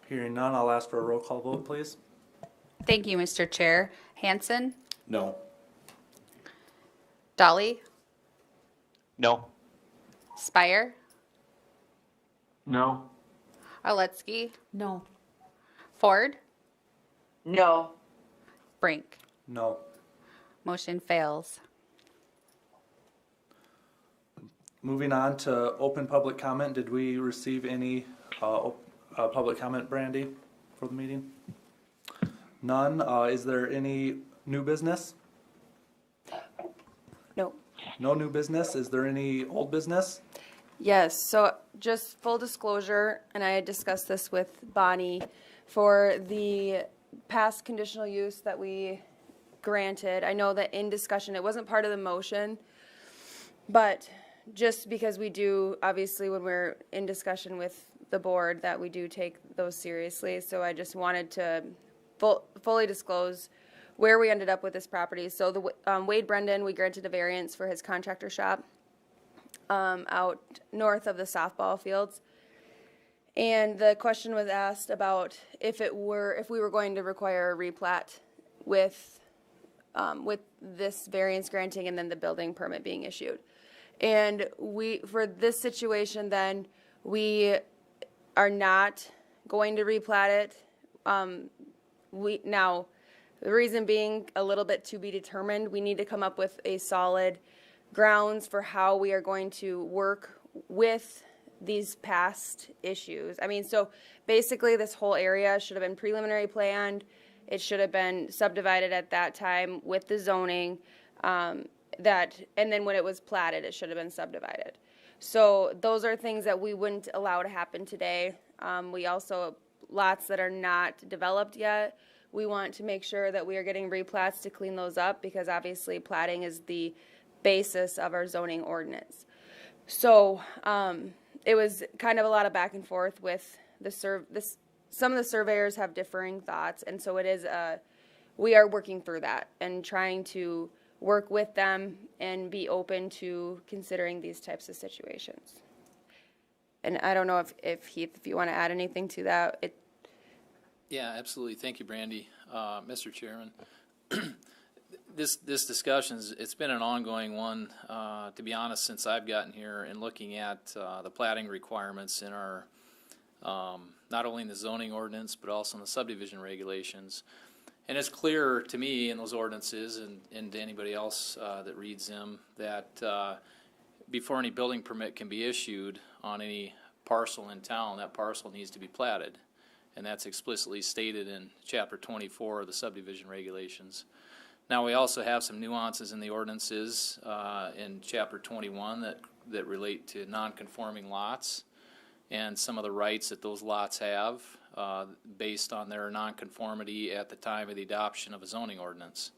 Hearing none, I'll ask for a roll call vote, please. Thank you, Mr. Chair. Hanson? No. Dolly? No. Spire? No. Arletzky? No. Ford? No. Brink? No. Motion fails. Moving on to open public comment, did we receive any public comment, Brandy, for the meeting? None. Is there any new business? No. No new business. Is there any old business? Yes, so just full disclosure, and I had discussed this with Bonnie, for the past conditional use that we granted. I know that in discussion, it wasn't part of the motion, but just because we do, obviously, when we're in discussion with the board, that we do take those seriously. So I just wanted to fully disclose where we ended up with this property. So the Wade Brendan, we granted a variance for his contractor shop out north of the softball fields. And the question was asked about if we were going to require a replat with this variance granting and then the building permit being issued. And for this situation then, we are not going to replat it. Now, the reason being a little bit to be determined. We need to come up with a solid grounds for how we are going to work with these past issues. I mean, so basically this whole area should have been preliminary planned. It should have been subdivided at that time with the zoning, and then when it was platted, it should have been subdivided. So those are things that we wouldn't allow to happen today. We also, lots that are not developed yet, we want to make sure that we are getting replats to clean those up, because obviously platting is the basis of our zoning ordinance. So it was kind of a lot of back and forth with some of the surveyors have differing thoughts, and so it is we are working through that and trying to work with them and be open to considering these types of situations. And I don't know if Heath, if you want to add anything to that. Yeah, absolutely. Thank you, Brandy. Mr. Chairman, this discussion, it's been an ongoing one, to be honest, since I've gotten here, and looking at the platting requirements in our, not only in the zoning ordinance, but also in the subdivision regulations. And it's clear to me in those ordinances and to anybody else that reads them that before any building permit can be issued on any parcel in town, that parcel needs to be platted. And that's explicitly stated in Chapter 24 of the subdivision regulations. Now, we also have some nuances in the ordinances in Chapter 21 that relate to non-conforming lots and some of the rights that those lots have based on their nonconformity at the time of the adoption of a zoning ordinance.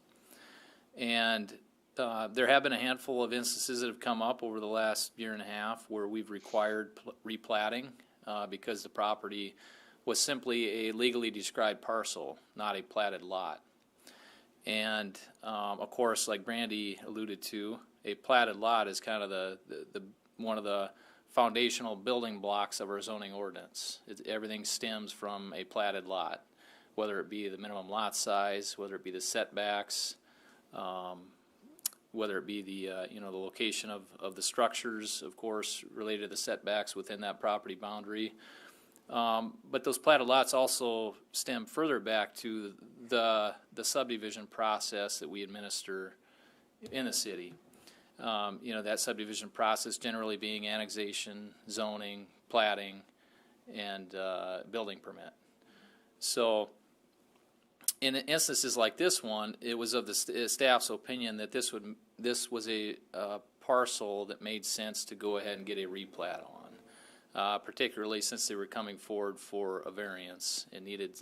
And there have been a handful of instances that have come up over the last year and a half where we've required replatting because the property was simply a legally described parcel, not a platted lot. And of course, like Brandy alluded to, a platted lot is kind of the one of the foundational building blocks of our zoning ordinance. Everything stems from a platted lot, whether it be the minimum lot size, whether it be the setbacks, whether it be the the location of the structures, of course, related to the setbacks within that property boundary. But those platted lots also stem further back to the subdivision process that we administer in the city. That subdivision process generally being annexation, zoning, platting, and building permit. So in instances like this one, it was of the staff's opinion that this was a parcel that made sense to go ahead and get a replat on, particularly since they were coming forward for a variance and needed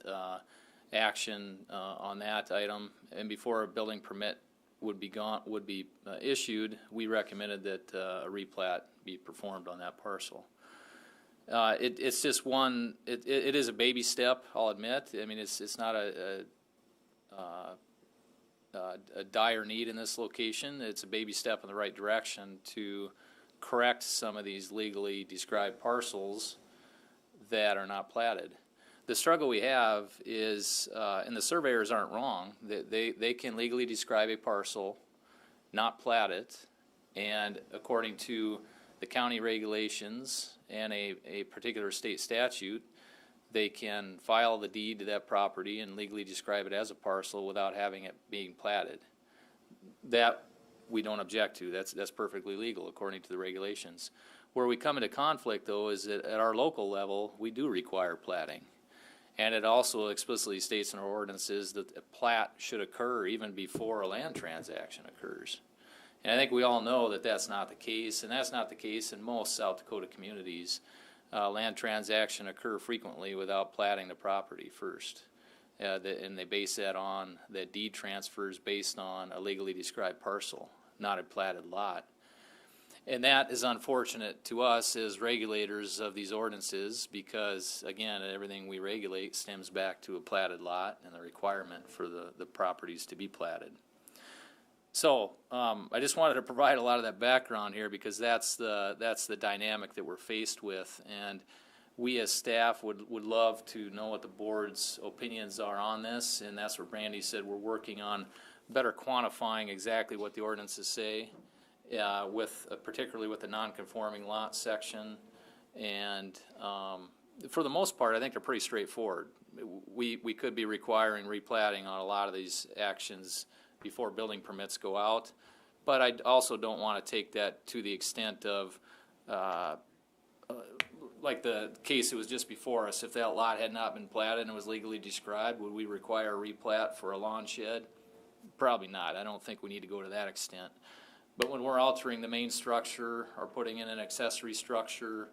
action on that item. And before a building permit would be issued, we recommended that a replat be performed on that parcel. It's just one. It is a baby step, I'll admit. I mean, it's not a dire need in this location. It's a baby step in the right direction to correct some of these legally described parcels that are not platted. The struggle we have is, and the surveyors aren't wrong, they can legally describe a parcel, not plat it, and according to the county regulations and a particular state statute, they can file the deed to that property and legally describe it as a parcel without having it being platted. That we don't object to. That's perfectly legal according to the regulations. Where we come into conflict, though, is that at our local level, we do require platting. And it also explicitly states in our ordinances that a plat should occur even before a land transaction occurs. And I think we all know that that's not the case, and that's not the case in most South Dakota communities. Land transactions occur frequently without platting the property first. And they base that on the deed transfers based on a legally described parcel, not a platted lot. And that is unfortunate to us as regulators of these ordinances because, again, everything we regulate stems back to a platted lot and the requirement for the properties to be platted. So I just wanted to provide a lot of that background here because that's the dynamic that we're faced with. And we as staff would love to know what the board's opinions are on this. And that's what Brandy said. We're working on better quantifying exactly what the ordinances say. Particularly with the non-conforming lot section, and for the most part, I think they're pretty straightforward. We could be requiring replatting on a lot of these actions before building permits go out, but I also don't want to take that to the extent of like the case that was just before us, if that lot had not been platted and was legally described, would we require a replat for a lawn shed? Probably not. I don't think we need to go to that extent. But when we're altering the main structure or putting in an accessory structure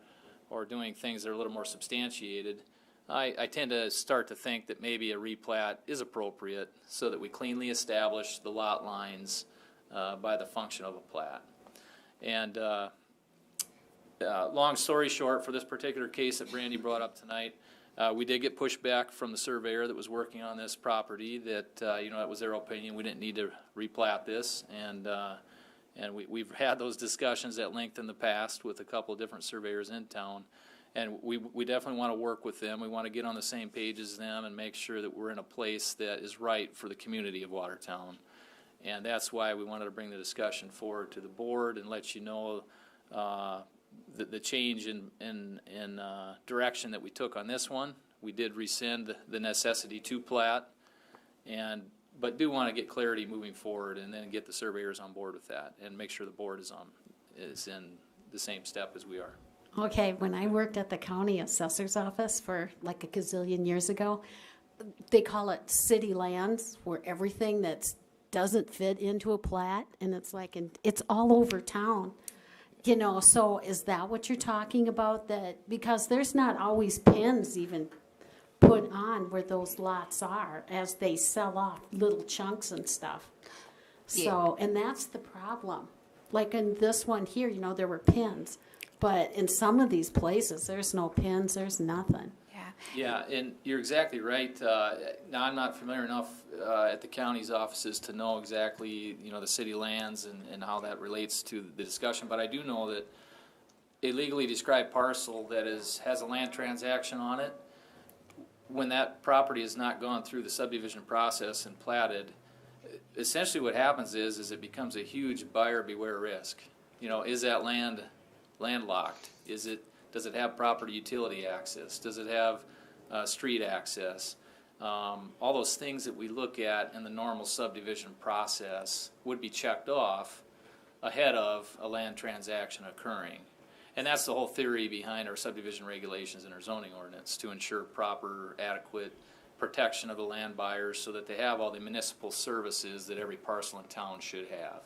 or doing things that are a little more substantiated, I tend to start to think that maybe a replat is appropriate so that we cleanly establish the lot lines by the function of a plat. And long story short, for this particular case that Brandy brought up tonight, we did get pushback from the surveyor that was working on this property that, you know, it was their opinion we didn't need to replat this. And we've had those discussions at length in the past with a couple of different surveyors in town. And we definitely want to work with them. We want to get on the same page as them and make sure that we're in a place that is right for the community of Watertown. And that's why we wanted to bring the discussion forward to the board and let you know the change in direction that we took on this one. We did rescind the necessity to plat, but do want to get clarity moving forward and then get the surveyors on board with that and make sure the board is in the same step as we are. Okay, when I worked at the county assessor's office for like a gazillion years ago, they call it city lands, where everything that doesn't fit into a plat, and it's like, it's all over town. You know, so is that what you're talking about? That because there's not always pins even put on where those lots are as they sell off little chunks and stuff. So, and that's the problem. Like in this one here, you know, there were pins. But in some of these places, there's no pins, there's nothing. Yeah, and you're exactly right. Now, I'm not familiar enough at the county's offices to know exactly, you know, the city lands and how that relates to the discussion, but I do know that a legally described parcel that has a land transaction on it, when that property has not gone through the subdivision process and platted, essentially what happens is it becomes a huge buyer beware risk. You know, is that land landlocked? Does it have proper utility access? Does it have street access? All those things that we look at in the normal subdivision process would be checked off ahead of a land transaction occurring. And that's the whole theory behind our subdivision regulations and our zoning ordinance, to ensure proper, adequate protection of the land buyers so that they have all the municipal services that every parcel in town should have.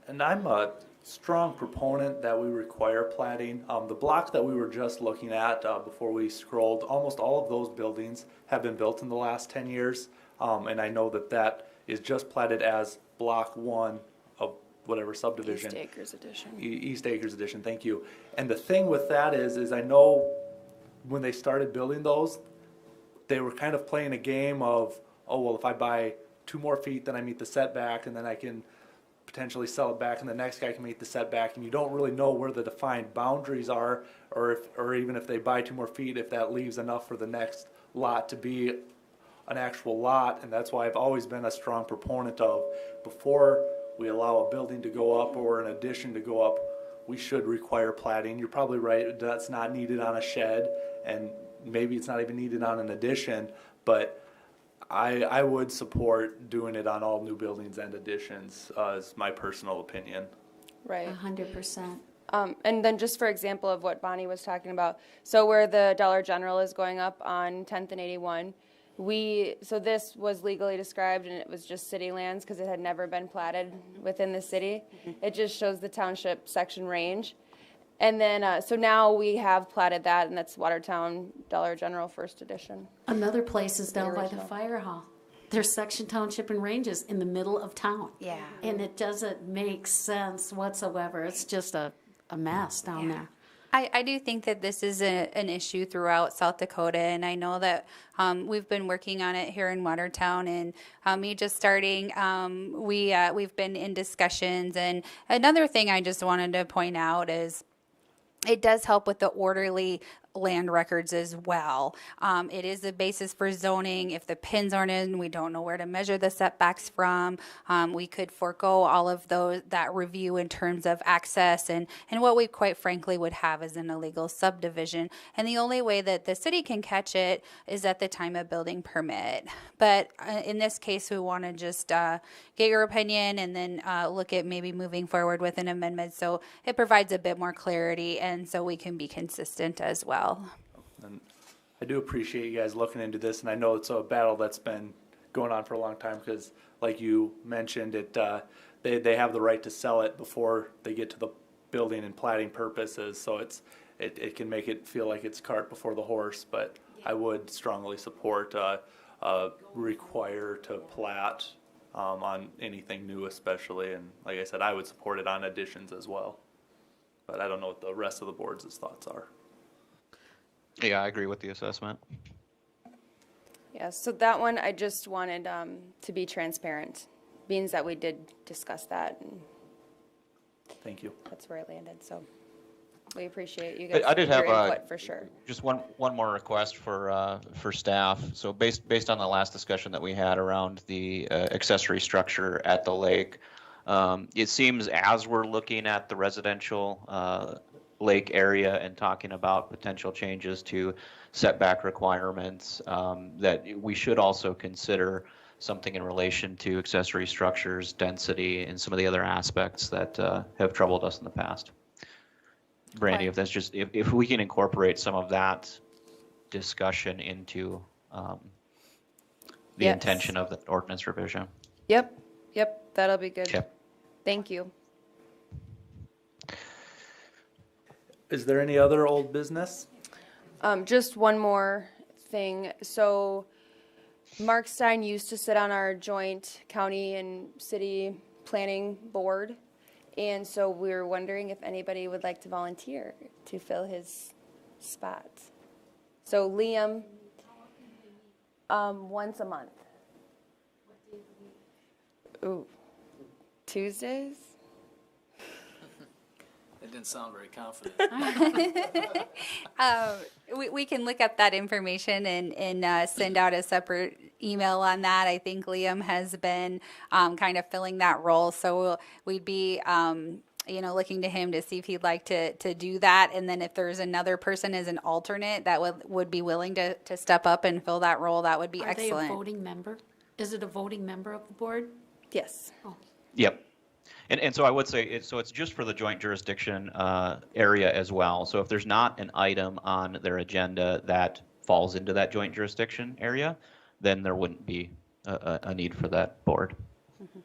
And I'm a strong proponent that we require platting. The block that we were just looking at before we scrolled, almost all of those buildings have been built in the last 10 years. And I know that is just platted as block 1 of whatever subdivision. East Acres Edition. East Acres Edition, thank you. And the thing with that is I know when they started building those, they were kind of playing a game of, oh, well, if I buy 2 more feet, then I meet the setback, and then I can potentially sell it back, and the next guy can meet the setback, and you don't really know where the defined boundaries are, or even if they buy 2 more feet, if that leaves enough for the next lot to be an actual lot. And that's why I've always been a strong proponent of, before we allow a building to go up or an addition to go up, we should require platting. You're probably right, that's not needed on a shed, and maybe it's not even needed on an addition, but I would support doing it on all new buildings and additions, is my personal opinion. Right. 100%. And then just for example of what Bonnie was talking about, so where the Dollar General is going up on 10th and 81, so this was legally described and it was just city lands because it had never been platted within the city. It just shows the township section range. And then, so now we have platted that, and that's Watertown Dollar General First Edition. Another place is down by the original. fire hall. There's section township and ranges in the middle of town. Yeah. And it doesn't make sense whatsoever. It's just a mess down there. I do think that this is an issue throughout South Dakota, and I know that we've been working on it here in Watertown, and me just starting, we've been in discussions. And another thing I just wanted to point out is it does help with the orderly land records as well. It is the basis for zoning. If the pins aren't in, we don't know where to measure the setbacks from. We could forego all of that review in terms of access, and what we quite frankly would have is an illegal subdivision. And the only way that the city can catch it is at the time of building permit. But in this case, we want to just get your opinion and then look at maybe moving forward with an amendment so it provides a bit more clarity and so we can be consistent as well. And I do appreciate you guys looking into this, and I know it's a battle that's been going on for a long time because, like you mentioned, they have the right to sell it before they get to the building and platting purposes, so it can make it feel like it's cart before the horse. But I would strongly support require to plat on anything new, especially, and like I said, I would support it on additions as well. But I don't know what the rest of the board's thoughts are. Yeah, I agree with the assessment. Yeah, so that one, I just wanted to be transparent, being that we did discuss that, and Thank you. that's where it landed, so we appreciate you guys. I did have your input for sure. just one more request for staff. So based on the last discussion that we had around the accessory structure at the lake, it seems as we're looking at the residential lake area and talking about potential changes to setback requirements, that we should also consider something in relation to accessory structures, density, and some of the other aspects that have troubled us in the past. Brandy, if that's just if we can incorporate some of that discussion into the Yes. intention of the ordinance revision. Yep, that'll be good. Okay. Thank you. Is there any other old business? Just one more thing. So Mark Stein used to sit on our joint county and city planning board. And so we were wondering if anybody would like to volunteer to fill his spot. So Liam, once a month. Ooh, Tuesdays? It didn't sound very confident. We can look up that information and send out a separate email on that. I think Liam has been kind of filling that role, so we'd be looking to him to see if he'd like to do that. And then if there's another person as an alternate that would be willing to step up and fill that role, that would be excellent. Are they a voting member? Is it a voting member of the board? Yes. Oh. Yep. And so I would say it's just for the joint jurisdiction area as well. So if there's not an item on their agenda that falls into that joint jurisdiction area, then there wouldn't be a need for that board. Mm-hmm.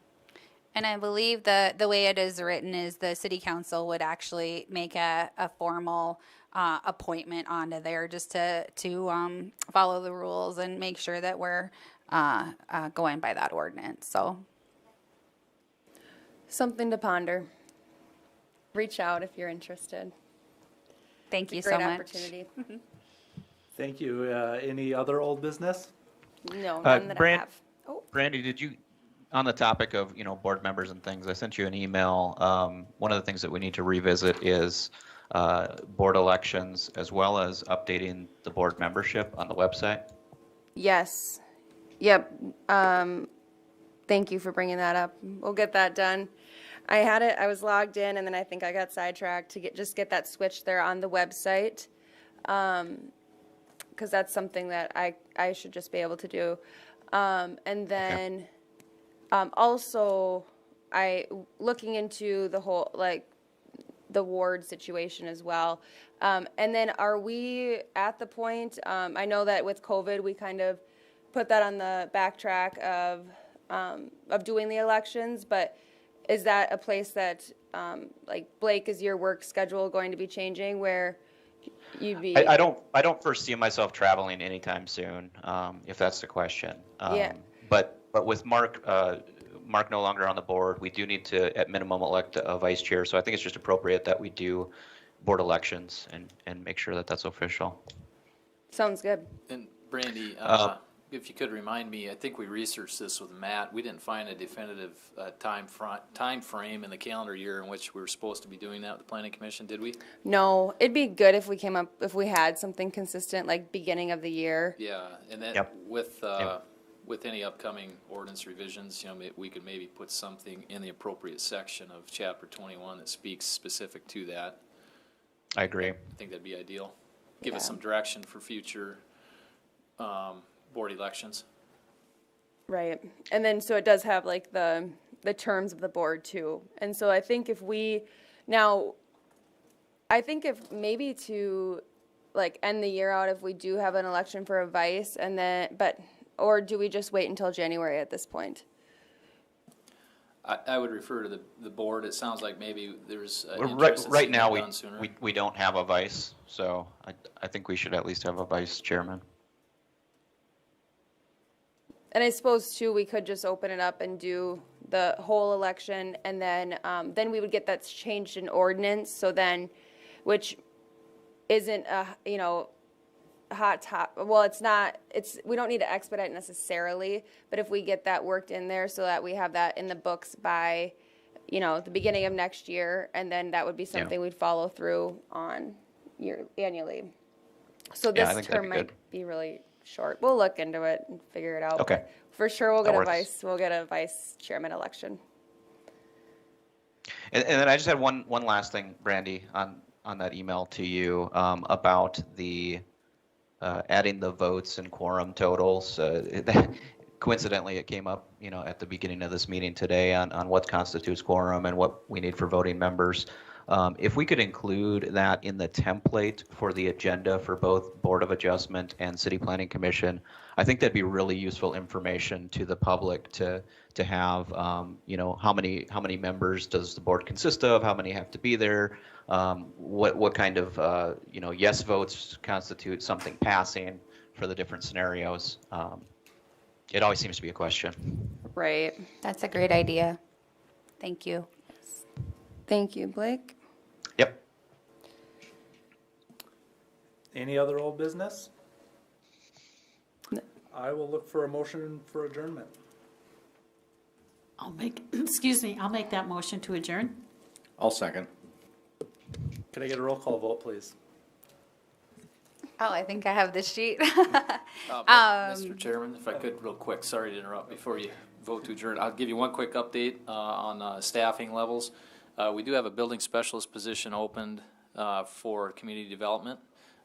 And I believe the way it is written is the city council would actually make a formal appointment onto there just to follow the rules and make sure that we're going by that ordinance. So. Something to ponder. Reach out if you're interested. Thank you It's a great so much. opportunity. Thank you. Any other old business? No, none that I have. Oh, Brandy, did you, on the topic of board members and things, I sent you an email. One of the things that we need to revisit is board elections as well as updating the board membership on the website. yes. Yep. Thank you for bringing that up. We'll get that done. I had it, I was logged in, and then I think I got sidetracked to get that switched there on the website. Because that's something that I should just be able to do. And then also, looking into the whole, the ward situation as well. And then are we at the point, I know that with COVID, we kind of put that on the backtrack of doing the elections, but is that a place that, Blake, is your work schedule going to be changing where you'd be? I don't foresee myself traveling anytime soon, if that's the question. Yeah. But with Mark no longer on the board, we do need to, at minimum, elect a vice chair. So I think it's just appropriate that we do board elections and make sure that that's official. Sounds good. And Brandy, if you could remind me, I think we researched this with Matt. We didn't find a definitive time frame in the calendar year in which we were supposed to be doing that with the planning commission, did we? No, it'd be good if we had something consistent, like beginning of the year. Yeah, and then Yep. with any upcoming ordinance revisions, we could maybe put something in the appropriate section of chapter 21 that speaks specific to that. I agree. I think that'd be ideal. Give us Yeah. some direction for future board elections. Right. And then, so it does have like the terms of the board too. And so I think if maybe to like end the year out, if we do have an election for a vice or do we just wait until January at this point? I would refer to the board. It sounds like maybe there's an Right, interest in right seeing now, it done sooner. we don't have a vice, so I think we should at least have a vice chairman. And I suppose too, we could just open it up and do the whole election, and then we would get that changed in ordinance. So then, which isn't a hot top. Well, it's not. We don't need to expedite necessarily, but if we get that worked in there so that we have that in the books by, the beginning of next year, and then that would be something we'd follow through on annually. So Yeah, I this think that'd term be might good. be really short. We'll look into it and figure it out. Okay. But for sure, we'll That get works. We'll get a vice chairman election. And then I just had one last thing, Brandy, on that email to you about the adding the votes and quorum totals. Coincidentally, it came up, at the beginning of this meeting today on what constitutes quorum and what we need for voting members. If we could include that in the template for the agenda for both Board of Adjustment and City Planning Commission, I think that'd be really useful information to the public to have, how many members does the board consist of? How many have to be there? What kind of, yes votes constitute something passing for the different scenarios? It always seems to be a question. Right. That's a great idea. Thank you. Thank you, Blake. Yep. Any other old business? I will look for a motion for adjournment. I'll make that motion to adjourn. I'll second. Can I get a roll call vote, please? Oh, I think I have this sheet. Mr. Chairman, if I could real quick, sorry to interrupt before you vote to adjourn. I'll give you one quick update on staffing levels. We do have a building specialist position opened for community development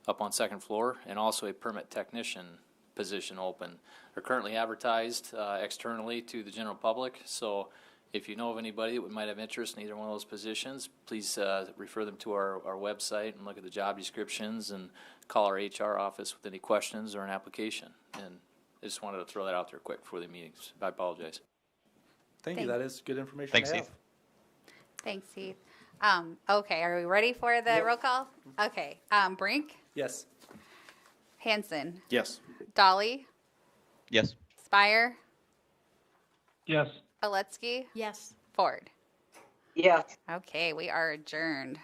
up on second floor, and also a permit technician position open. They're currently advertised externally to the general public, so if you know of anybody that might have interest in either one of those positions, please refer them to our website and look at the job descriptions and call our HR office with any questions or an application. And I just wanted to throw that out there quick before the meetings. I apologize. Thank you. That is good information Thanks, to have. Steve. Thanks, Steve. Okay, are we ready for the roll call? Okay, Brink, Yes. Hanson, Yes. Dolly, Yes. Spire, Yes. Aletsky, Yes. Ford. Yes. Okay, we are adjourned.